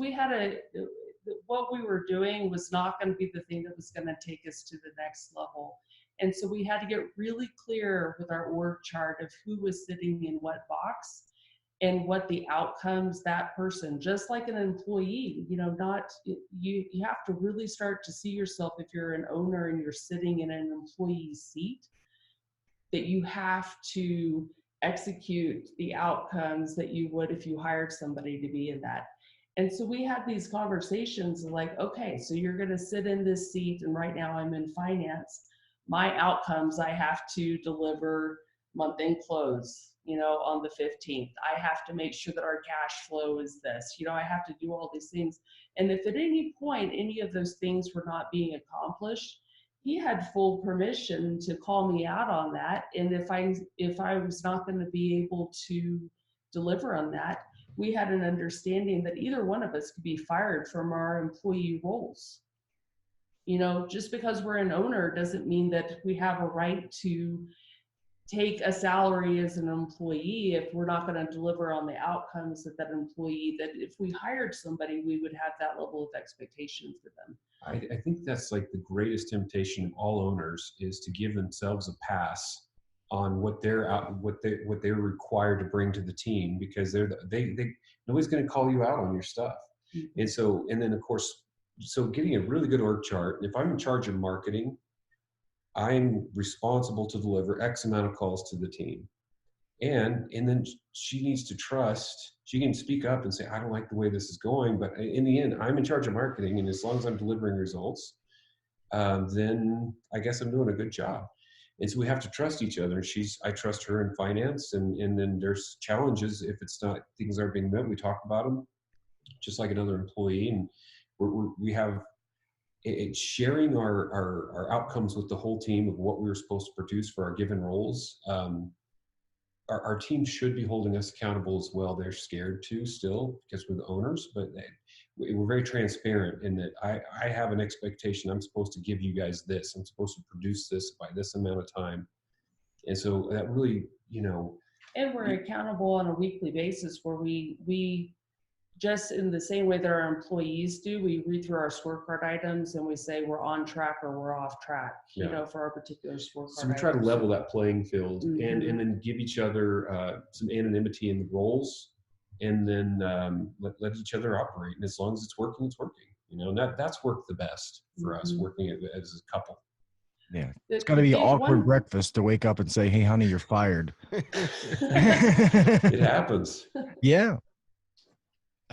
what we were doing was not going to be the thing that was going to take us to the next level. And so we had to get really clear with our org chart of who was sitting in what box and what the outcomes that person, just like an employee, you have to really start to see yourself, if you're an owner and you're sitting in an employee seat, that you have to execute the outcomes that you would if you hired somebody to be in that. And so we had these conversations like, okay, so you're going to sit in this seat, and right now I'm in finance. My outcomes, I have to deliver month-end close, on the 15th. I have to make sure that our cash flow is this. I have to do all these things. And if at any point any of those things were not being accomplished, he had full permission to call me out on that. And if I was not going to be able to deliver on that, we had an understanding that either one of us could be fired from our employee roles. Just because we're an owner doesn't mean that we have a right to take a salary as an employee if we're not going to deliver on the outcomes of that employee, that if we hired somebody, we would have that level of expectation for them. I think that's like the greatest temptation of all owners, is to give themselves a pass on what they're required to bring to the team, because nobody's going to call you out on your stuff. Mm-hmm. And then of course, getting a really good org chart. If I'm in charge of marketing, I'm responsible to deliver X amount of calls to the team. And then she needs to trust, she can speak up and say, I don't like the way this is going, but in the end, I'm in charge of marketing. And as long as I'm delivering results, then I guess I'm doing a good job. And so we have to trust each other. I trust her in finance, and then there's challenges. If things aren't being met, we talk about them just like another employee. And we have it's sharing our outcomes with the whole team of what we were supposed to produce for our given roles. Our team should be holding us accountable as well. They're scared to still, because we're the owners, but we're very transparent in that I have an expectation. I'm supposed to give you guys this. I'm supposed to produce this by this amount of time. And so that really, and we're accountable on a weekly basis, where we just in the same way that our employees do, we read through our scorecard items and we say we're on track or we're off track, for our particular scorecard. So we try to level that playing field, mm-hmm. and then give each other some anonymity in the roles, and then let each other operate. And as long as it's working, it's working. And that's worked the best for us, working as a couple. Yeah, it's got to be an awkward breakfast to wake up and say, "Hey, honey, you're fired." It happens. Yeah.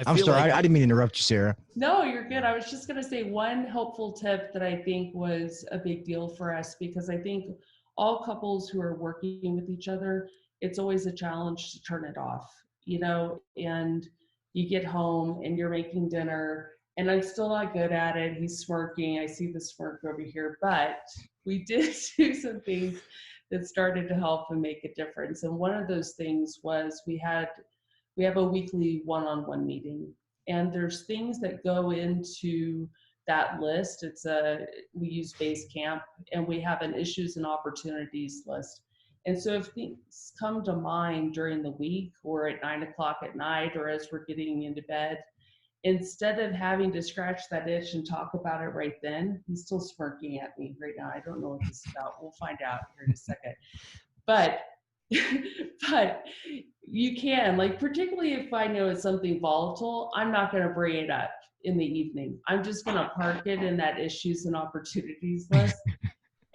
I'm sorry, I didn't mean to interrupt you, Sarah. No, you're good. I was just going to say one helpful tip that I think was a big deal for us, because I think all couples who are working with each other, it's always a challenge to turn it off, and you get home and you're making dinner, and I'm still not good at it. He's smirking. I see the smirk over here, but we did do some things that started to help and make a difference. And one of those things was we have a weekly one-on-one meeting, and there's things that go into that list. We use Basecamp, and we have an issues and opportunities list. And so if things come to mind during the week or at 9:00 at night, or as we're getting into bed, instead of having to scratch that itch and talk about it right then, he's still smirking at me right now. I don't know what this is about. We'll find out here in a second. But you can, particularly if I know it's something volatile, I'm not going to bring it up in the evening. I'm just going to park it in that issues and opportunities list,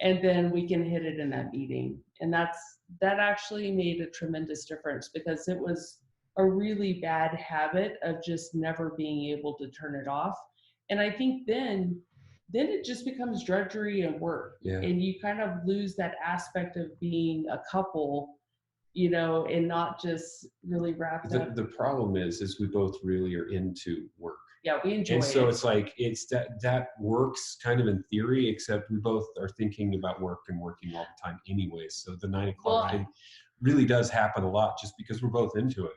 and then we can hit it in that meeting. And that actually made a tremendous difference, because it was a really bad habit of just never being able to turn it off. And I think then it just becomes drudgery and work. Yeah. And you kind of lose that aspect of being a couple, and not just really wrapped up. The problem is we both really are into work. Yeah, we enjoy it. And so it's that works kind of in theory, except we both are thinking about work and working all the time anyway. So the 9:00 thing really does happen a lot just because we're both into it.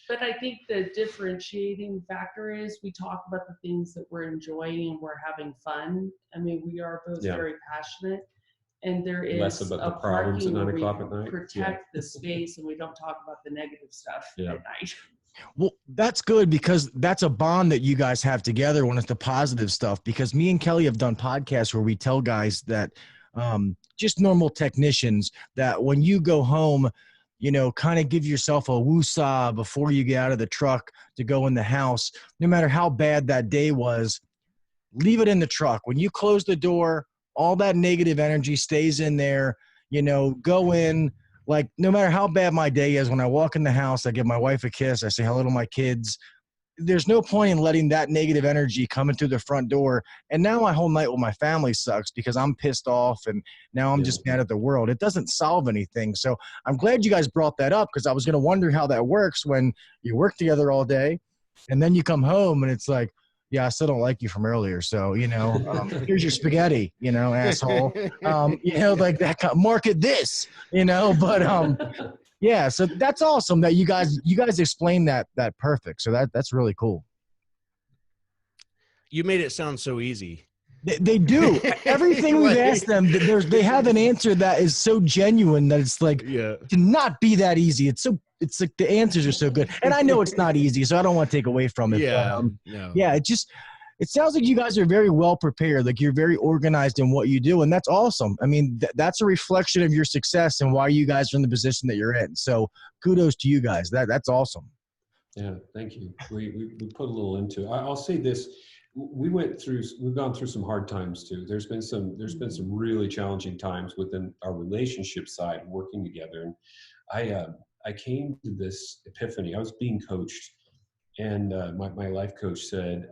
But I think the differentiating factor is we talk about the things that we're enjoying and we're having fun. I mean, we are both very passionate, and there is less about the a problems at parking 9 where o'clock we at night. protect the space and we don't talk about the negative stuff at night. Well, that's good, because that's a bond that you guys have together when it's the positive stuff. Because me and Kelley have done podcasts where we tell guys that just normal technicians that when you go home, you know, kind of give yourself a woosah before you get out of the truck to go in the house. No matter how bad that day was, leave it in the truck. When you close the door, all that negative energy stays in there. You know, go in. Like, no matter how bad my day is, when I walk in the house, I give my wife a kiss. I say hello to my kids. There's no point in letting that negative energy come in through the front door. And now my whole night with my family sucks because I'm pissed off and now I'm just mad at the world. It doesn't solve anything. So I'm glad you guys brought that up, because I was going to wonder how that works when you work together all day and then you come home and it's like, yeah, I still don't like you from earlier. So, you know, here's your spaghetti, you know, asshole. You know, like that, market this, you know, but yeah, so that's awesome that you guys explained that perfect. So that's really cool. You made it sound so easy. They do. Everything we've asked them, they have an answer that is so genuine that it's like, to not be that easy. It's like the answers are so good. And I know it's not easy, so I don't want to take away from it. Yeah. But, yeah, it sounds like you guys are very well prepared. Like, you're very organized in what you do. And that's awesome. I mean, that's a reflection of your success and why you guys are in the position that you're in. So kudos to you guys. That's awesome. Yeah. Thank you. We put a little into it. I'll say this. We've gone through some hard times too. There's been some really challenging times within our relationship side, working together. And I came to this epiphany. I was being coached, and my life coach said,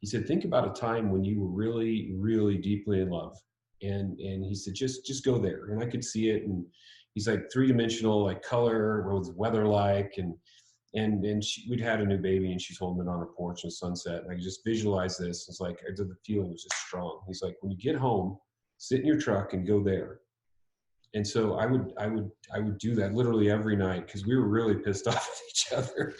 he said, think about a time when you were really, really deeply in love. And he said, just go there. And I could see it. And he's like, three-dimensional, like color, what was the weather like? And we'd had a new baby and she's holding it on her porch in the sunset. And I could just visualize this. It's like, the feeling was just strong. He's like, when you get home, sit in your truck and go there. And so I would do that literally every night, because we were really pissed off at each other.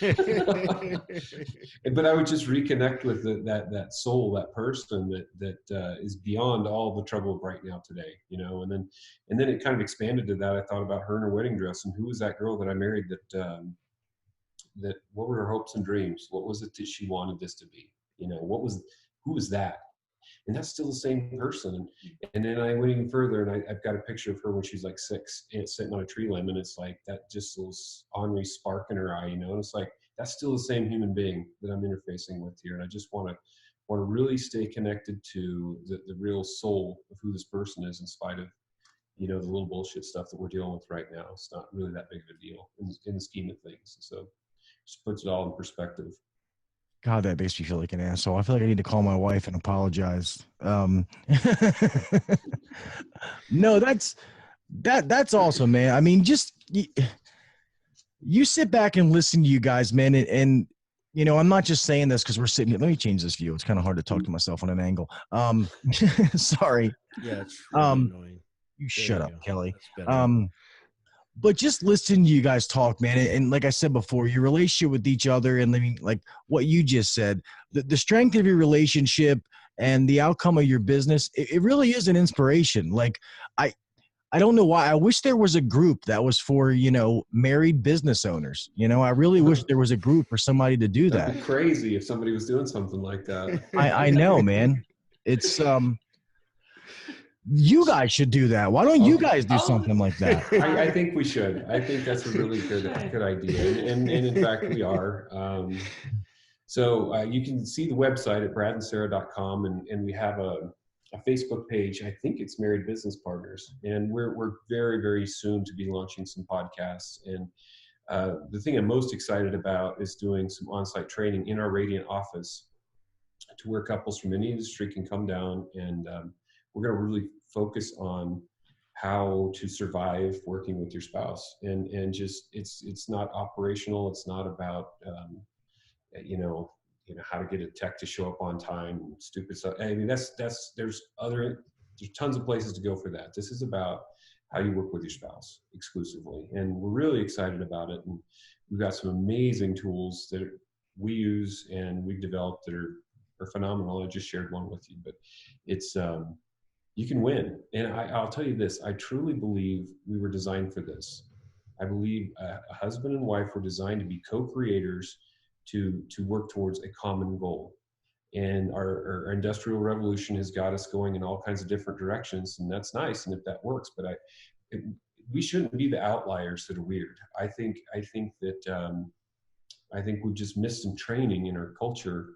But I would just reconnect with that soul, that person that is beyond all the trouble of right now today, you know. And then it kind of expanded to that. I thought about her in her wedding dress, and who was that girl that I married that what were her hopes and dreams? What was it that she wanted this to be? You know, who was that? And that's still the same person. And then I went even further, and I've got a picture of her when she's like 6 and sitting on a tree limb. And it's like that just little ornery spark in her eye, you know, and it's like, that's still the same human being that I'm interfacing with here. And I just want to really stay connected to the real soul of who this person is, in spite of, you know, the little bullshit stuff that we're dealing with right now. It's not really that big of a deal in the scheme of things. So just puts it all in perspective. God, that makes me feel like an asshole. I feel like I need to call my wife and apologize. No, that's awesome, man. I mean, just you sit back and listen to you guys, man. And you know, I'm not just saying this because we're sitting here. Let me change this view. It's kind of hard to talk to myself on an angle. Sorry. Yeah, it's really annoying. You shut up, Kelley. But just listen to you guys talk, man. And like I said before, your relationship with each other, and like what you just said, the strength of your relationship and the outcome of your business, it really is an inspiration. Like, I don't know why. I wish there was a group that was for, you know, married business owners. You know, I really wish there was a group for somebody to do that. That'd be crazy if somebody was doing something like that. I know, man. It's you guys should do that. Why don't you guys do something like that? I think we should. I think that's a really good idea. And in fact, we are. So you can see the website at bradandsarah.com, and we have a Facebook page. I think it's Married Business Partners. And we're very, very soon to be launching some podcasts. And the thing I'm most excited about is doing some on-site training in our Radiant office, to where couples from any industry can come down, and we're going to really focus on how to survive working with your spouse, and just it's not operational. It's not about you know how to get a tech to show up on time and stupid stuff. I mean, there's tons of places to go for that. This is about how you work with your spouse exclusively. And we're really excited about it. And we've got some amazing tools that we use and we've developed that are phenomenal. I just shared one with you, but it's, you can win. And I'll tell you this, I truly believe we were designed for this. I believe a husband and wife were designed to be co-creators to work towards a common goal. And our industrial revolution has got us going in all kinds of different directions, and that's nice. And if that works, but we shouldn't be the outliers that are weird. I think that we've just missed some training in our culture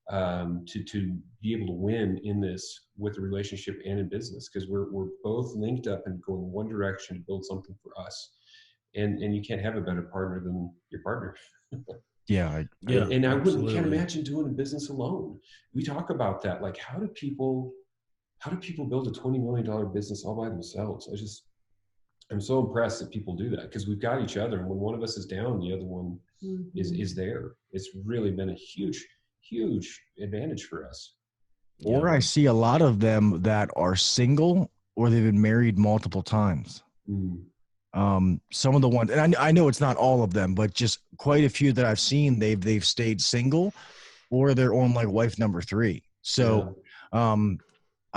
to be able to win in this with the relationship and in business, because we're both linked up and going one direction to build something for us. And you can't have a better partner than your partner. Yeah. And I can't imagine doing a business alone. We talk about that. Like, how do people build a $20 million business all by themselves? I'm so impressed that people do that, because we've got each other. And when one of us is down, the other one is there. It's really been a huge, huge advantage for us. Or I see a lot of them that are single or they've been married multiple times. Some of the ones, and I know it's not all of them, but just quite a few that I've seen, they've stayed single or they're on like wife number 3. So,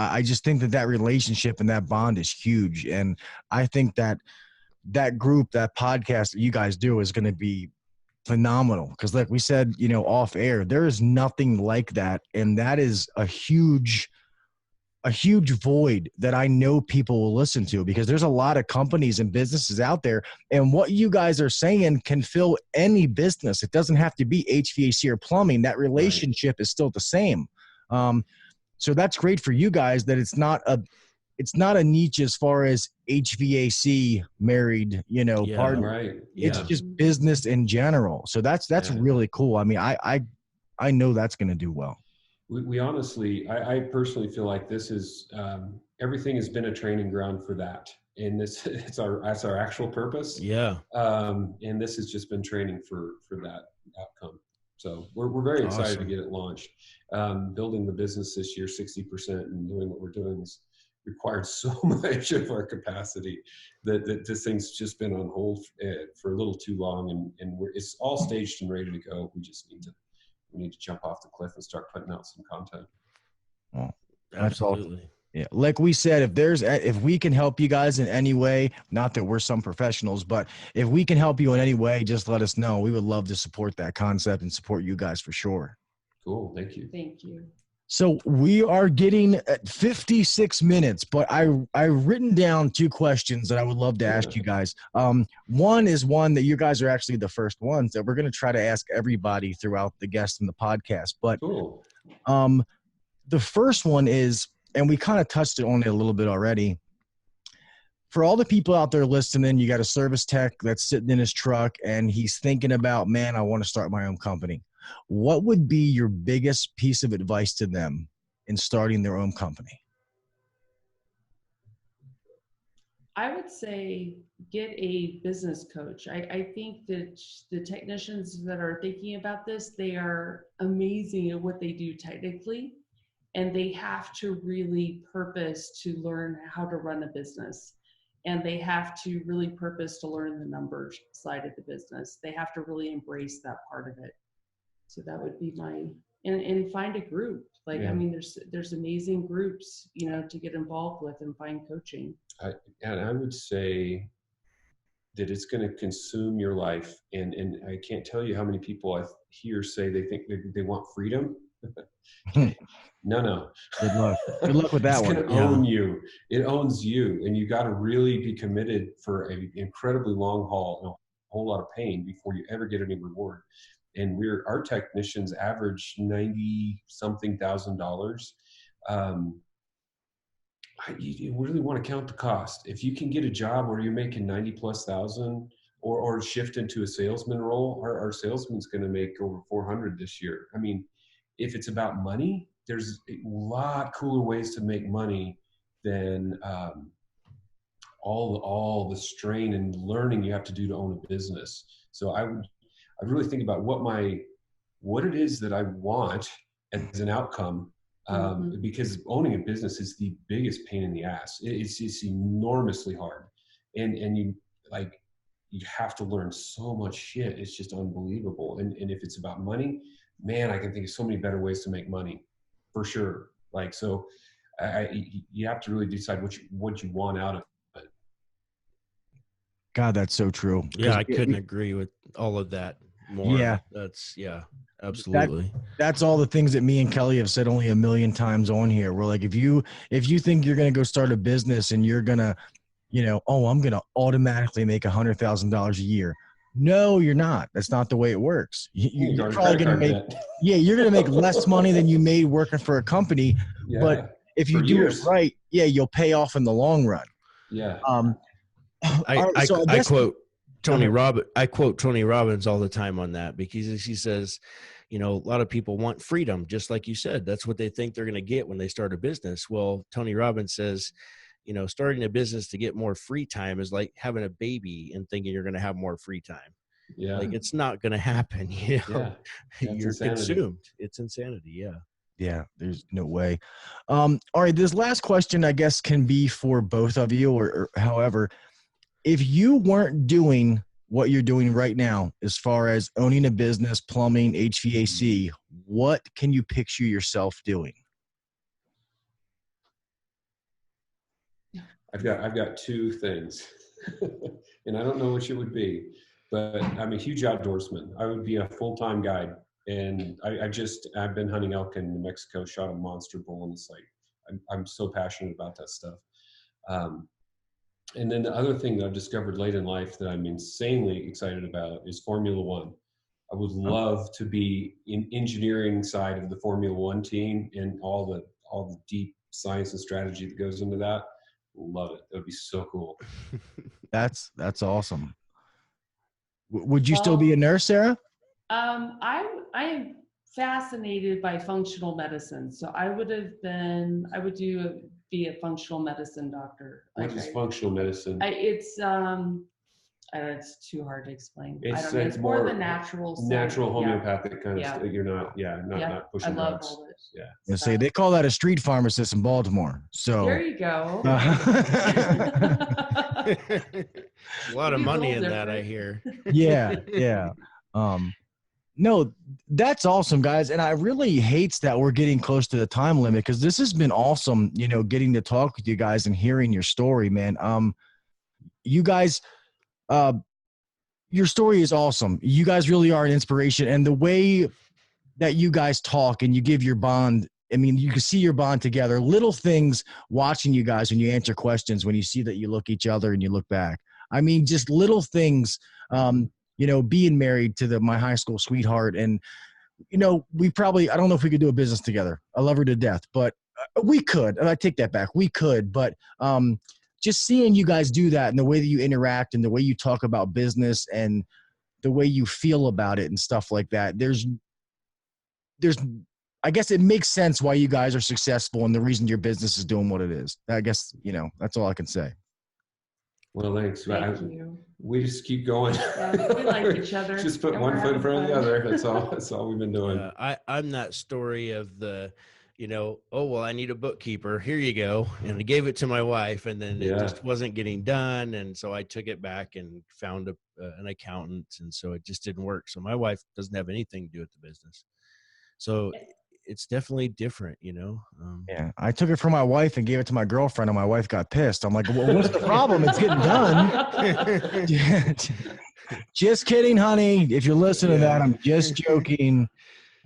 I just think that relationship and that bond is huge. And I think that group, that podcast that you guys do is going to be phenomenal. Cause like we said, off air, there is nothing like that. And that is a huge void that I know people will listen to, because there's a lot of companies and businesses out there, and what you guys are saying can fill any business. It doesn't have to be HVAC or plumbing. That relationship is still the same. So that's great for you guys that it's not a niche as far as HVAC married, partner. Right. It's just business in general. So that's really cool. I mean, I know that's going to do well. We honestly, I personally feel like this is, everything has been a training ground for that. And that's our actual purpose. Yeah. And this has just been training for that outcome. So we're very excited to get it launched. Building the business this year, 60%, and doing what we're doing is required so much of our capacity that this thing's just been on hold for a little too long. And it's all staged and ready to go. We just need to jump off the cliff and start putting out some content. Oh, absolutely. Yeah. Like we said, if we can help you guys in any way, not that we're some professionals, but if we can help you in any way, just let us know. We would love to support that concept and support you guys for sure. Cool. Thank you. Thank you. So we are getting at 56 minutes, but I've written down 2 questions that I would love to ask you guys. One is one that you guys are actually the first ones that we're going to try to ask everybody throughout the guests in the podcast. But cool. The first one is, and we kind of touched on it a little bit already. For all the people out there listening, you got a service tech that's sitting in his truck and he's thinking about, man, I want to start my own company. What would be your biggest piece of advice to them in starting their own company? I would say get a business coach. I think that the technicians that are thinking about this, they are amazing at what they do technically, and they have to really purpose to learn how to run a business. And they have to really purpose to learn the numbers side of the business. They have to really embrace that part of it. So that would be and find a group. Like, I mean, there's amazing groups, to get involved with and find coaching. And I would say that it's going to consume your life. And I can't tell you how many people I hear say they think they want freedom. No. Good luck. Good luck with that one. It's going to own you. It owns you. And you got to really be committed for an incredibly long haul and a whole lot of pain before you ever get any reward. And our technicians average $90-something thousand. You really want to count the cost. If you can get a job where you're making 90+ thousand, or shift into a salesman role, our salesman's going to make over 400 this year. I mean, if it's about money, there's a lot cooler ways to make money than all the strain and learning you have to do to own a business. So I really think about what it is that I want as an outcome, because owning a business is the biggest pain in the ass. It's enormously hard. and you like, you have to learn so much shit. It's just unbelievable. And if it's about money, man, I can think of so many better ways to make money, for sure. Like, so you have to really decide what you want out of it. God, that's so true. Yeah, I couldn't agree with all of that more. Yeah. Absolutely. That's all the things that me and Kelley have said only a million times on here. We're like, if you think you're going to go start a business and you're going to, I'm going to automatically make $100,000 a year. No, you're not. That's not the way it works. You're probably going to make, you're going to make less money than you made working for a company. Yeah, but if you do it right, you'll pay off in the long run. Yeah. I quote Tony Robbins all the time on that, because he says, a lot of people want freedom, just like you said. That's what they think they're going to get when they start a business. Well, Tony Robbins says, starting a business to get more free time is like having a baby and thinking you're going to have more free time. Yeah. Like, it's not going to happen. Yeah. You're consumed. It's insanity. Yeah. Yeah, there's no way. All right, this last question, I guess, can be for both of you, or however. If you weren't doing what you're doing right now, as far as owning a business, plumbing, HVAC, what can you picture yourself doing? I've got two things, and I don't know which it would be, but I'm a huge outdoorsman. I would be a full-time guide, and I've been hunting elk in New Mexico, shot a monster bull, and it's like I'm so passionate about that stuff. And then the other thing that I've discovered late in life that I'm insanely excited about is Formula One. I would love to be in engineering side of the Formula One team and all the deep science and strategy that goes into that. Love it. That would be so cool. That's awesome. Would you still be a nurse, Sarah? I am fascinated by functional medicine. So I would be a functional medicine doctor. What is functional medicine? It's too hard to explain. It's more the natural homeopathic kind of stuff. You're not pushing drugs. Yeah. Say they call that a street pharmacist in Baltimore. So there you go. A lot of money in that, I hear. Yeah. No, that's awesome, guys. And I really hate that we're getting close to the time limit, because this has been awesome, getting to talk with you guys and hearing your story, man. You guys, your story is awesome. You guys really are an inspiration. And the way that you guys talk and you give your bond, you can see your bond together. Little things watching you guys when you answer questions, when you see that you look each other and you look back. Just little things, being married to my high school sweetheart. And, we probably, I don't know if we could do a business together. I love her to death, but we could. I take that back. We could, but just seeing you guys do that and the way that you interact and the way you talk about business and the way you feel about it and stuff like that, there's, I guess it makes sense why you guys are successful and the reason your business is doing what it is. I guess, that's all I can say. Well, thanks. Thank you. We just keep going. Yeah, we like each other. Just put one foot in front of the other. That's all we've been doing. I'm that story of the, I need a bookkeeper. Here you go. And I gave it to my wife, and then it just wasn't getting done. And so I took it back and found an accountant. And so it just didn't work. So my wife doesn't have anything to do with the business. So it's definitely different, Yeah, I took it from my wife and gave it to my girlfriend, and my wife got pissed. I'm like, well, what's the problem? It's getting done. Just kidding, honey. If you're listening to that, I'm just joking.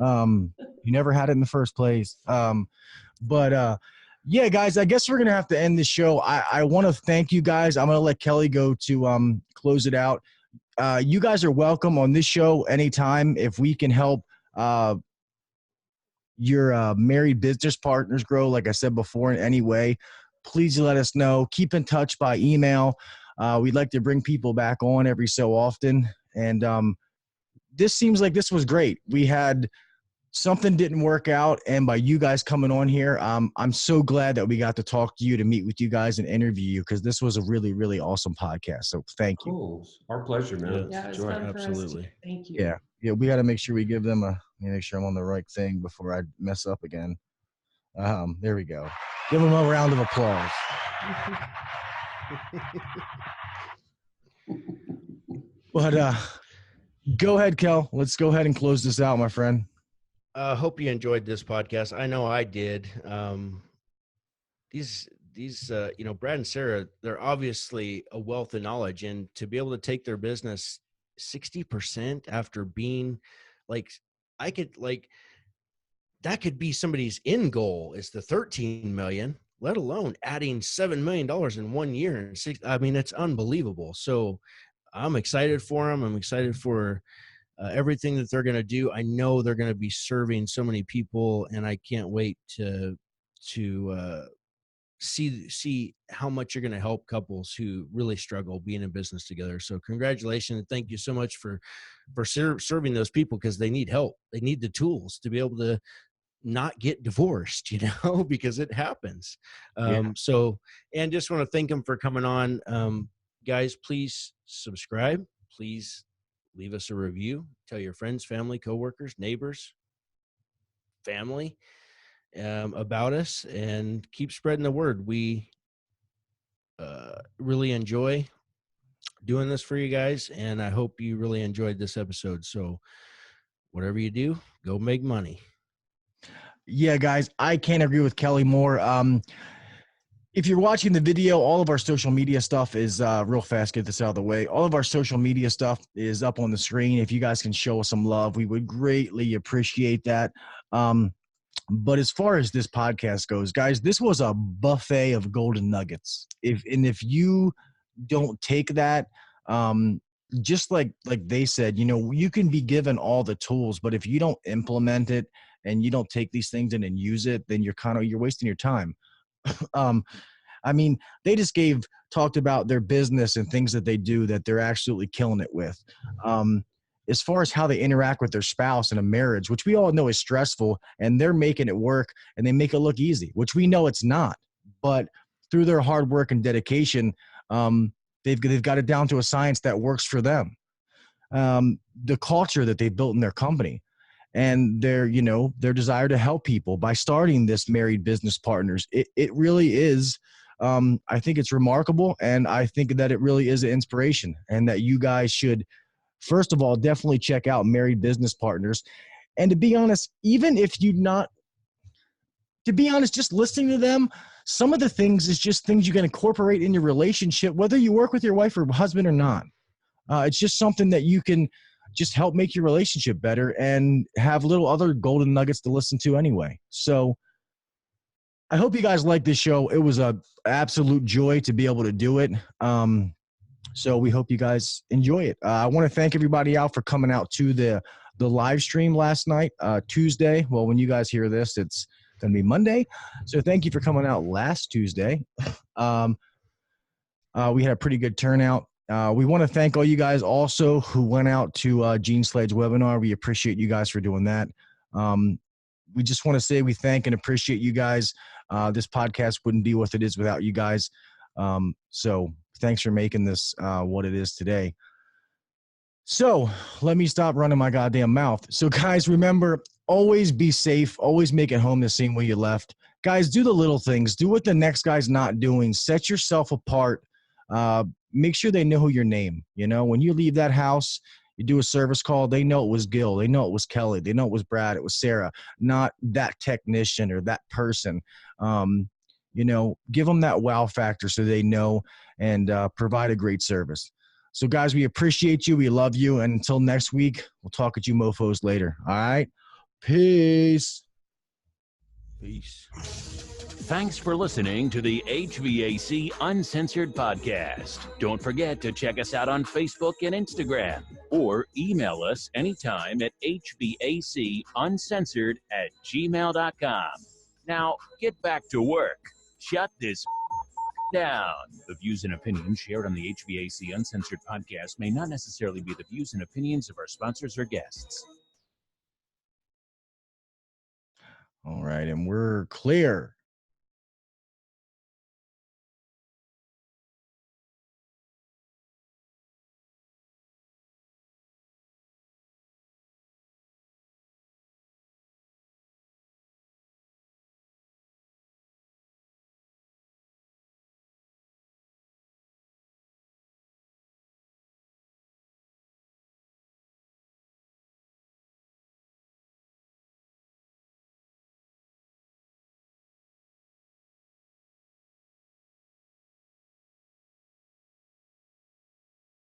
You never had it in the first place. But guys, I guess we're going to have to end the show. I want to thank you guys. I'm going to let Kelley go to close it out. You guys are welcome on this show anytime. If we can help your married business partners grow, like I said before, in any way, please let us know. Keep in touch by email. We'd like to bring people back on every so often. And this seems like this was great. We had something didn't work out, and by you guys coming on here, I'm so glad that we got to talk to you, to meet with you guys and interview you, because this was a really, really awesome podcast. So thank you. Cool. Our pleasure, man. Yeah, it was fun for us. Absolutely. Thank you. Yeah, we got to make sure we give them make sure I'm on the right thing before I mess up again. There we go. Give them a round of applause. But go ahead, Kel. Let's go ahead and close this out, my friend. Hope you enjoyed this podcast. I know I did. These Brad and Sarah, they're obviously a wealth of knowledge, and to be able to take their business 60% after being that could be somebody's end goal is the 13 million, let alone adding $7 million in 1 year. And it's unbelievable. So I'm excited for them. I'm excited for everything that they're going to do. I know they're going to be serving so many people, and I can't wait to see how much you're going to help couples who really struggle being in business together. So congratulations. And thank you so much for serving those people, because they need help. They need the tools to be able to not get divorced, because it happens. So, and just want to thank them for coming on. Guys, please subscribe. Please leave us a review. Tell your friends, family, coworkers, neighbors, family about us, and keep spreading the word. We really enjoy doing this for you guys, and I hope you really enjoyed this episode. So whatever you do, go make money. Yeah, guys, I can't agree with Kelley more. If you're watching the video, all of our social media stuff is real fast. Get this out of the way. All of our social media stuff is up on the screen. If you guys can show us some love, we would greatly appreciate that. But as far as this podcast goes, guys, this was a buffet of golden nuggets. If you don't take that, just like they said, you can be given all the tools, but if you don't implement it and you don't take these things in and use it, then you're wasting your time. They just talked about their business and things that they do that they're absolutely killing it with. As far as how they interact with their spouse in a marriage, which we all know is stressful, and they're making it work and they make it look easy, which we know it's not. But through their hard work and dedication, they've got it down to a science that works for them. The culture that they've built in their company, and their desire to help people by starting this Married Business Partners. It really is. I think it's remarkable, and I think that it really is an inspiration, and that you guys should, first of all, definitely check out Married Business Partners. And to be honest, even if just listening to them, some of the things is just things you can incorporate in your relationship, whether you work with your wife or husband or not. It's just something that you can just help make your relationship better and have little other golden nuggets to listen to anyway. So I hope you guys like this show. It was an absolute joy to be able to do it. So we hope you guys enjoy it. I want to thank everybody out for coming out to the live stream last night, Tuesday. Well, when you guys hear this, it's going to be Monday. So thank you for coming out last Tuesday. We had a pretty good turnout. We want to thank all you guys also who went out to Gene Sledge's webinar. We appreciate you guys for doing that. We just want to say we thank and appreciate you guys. This podcast wouldn't be what it is without you guys. So thanks for making this what it is today. So let me stop running my goddamn mouth. So guys, remember, always be safe. Always make it home the same way you left. Guys, do the little things. Do what the next guy's not doing. Set yourself apart. Make sure they know who your name. When you leave that house, you do a service call, they know it was Gil. They know it was Kelley. They know it was Brad. It was Sarah, not that technician or that person. Give them that wow factor so they know, and provide a great service. So guys, we appreciate you. We love you. And until next week, we'll talk at you mofos later. All right. Peace. Peace. Thanks for listening to the HVAC Uncensored podcast. Don't forget to check us out on Facebook and Instagram, or email us anytime at hvacuncensored@gmail.com. Now, get back to work. Shut this down. The views and opinions shared on the HVAC Uncensored podcast may not necessarily be the views and opinions of our sponsors or guests. All right, and we're clear.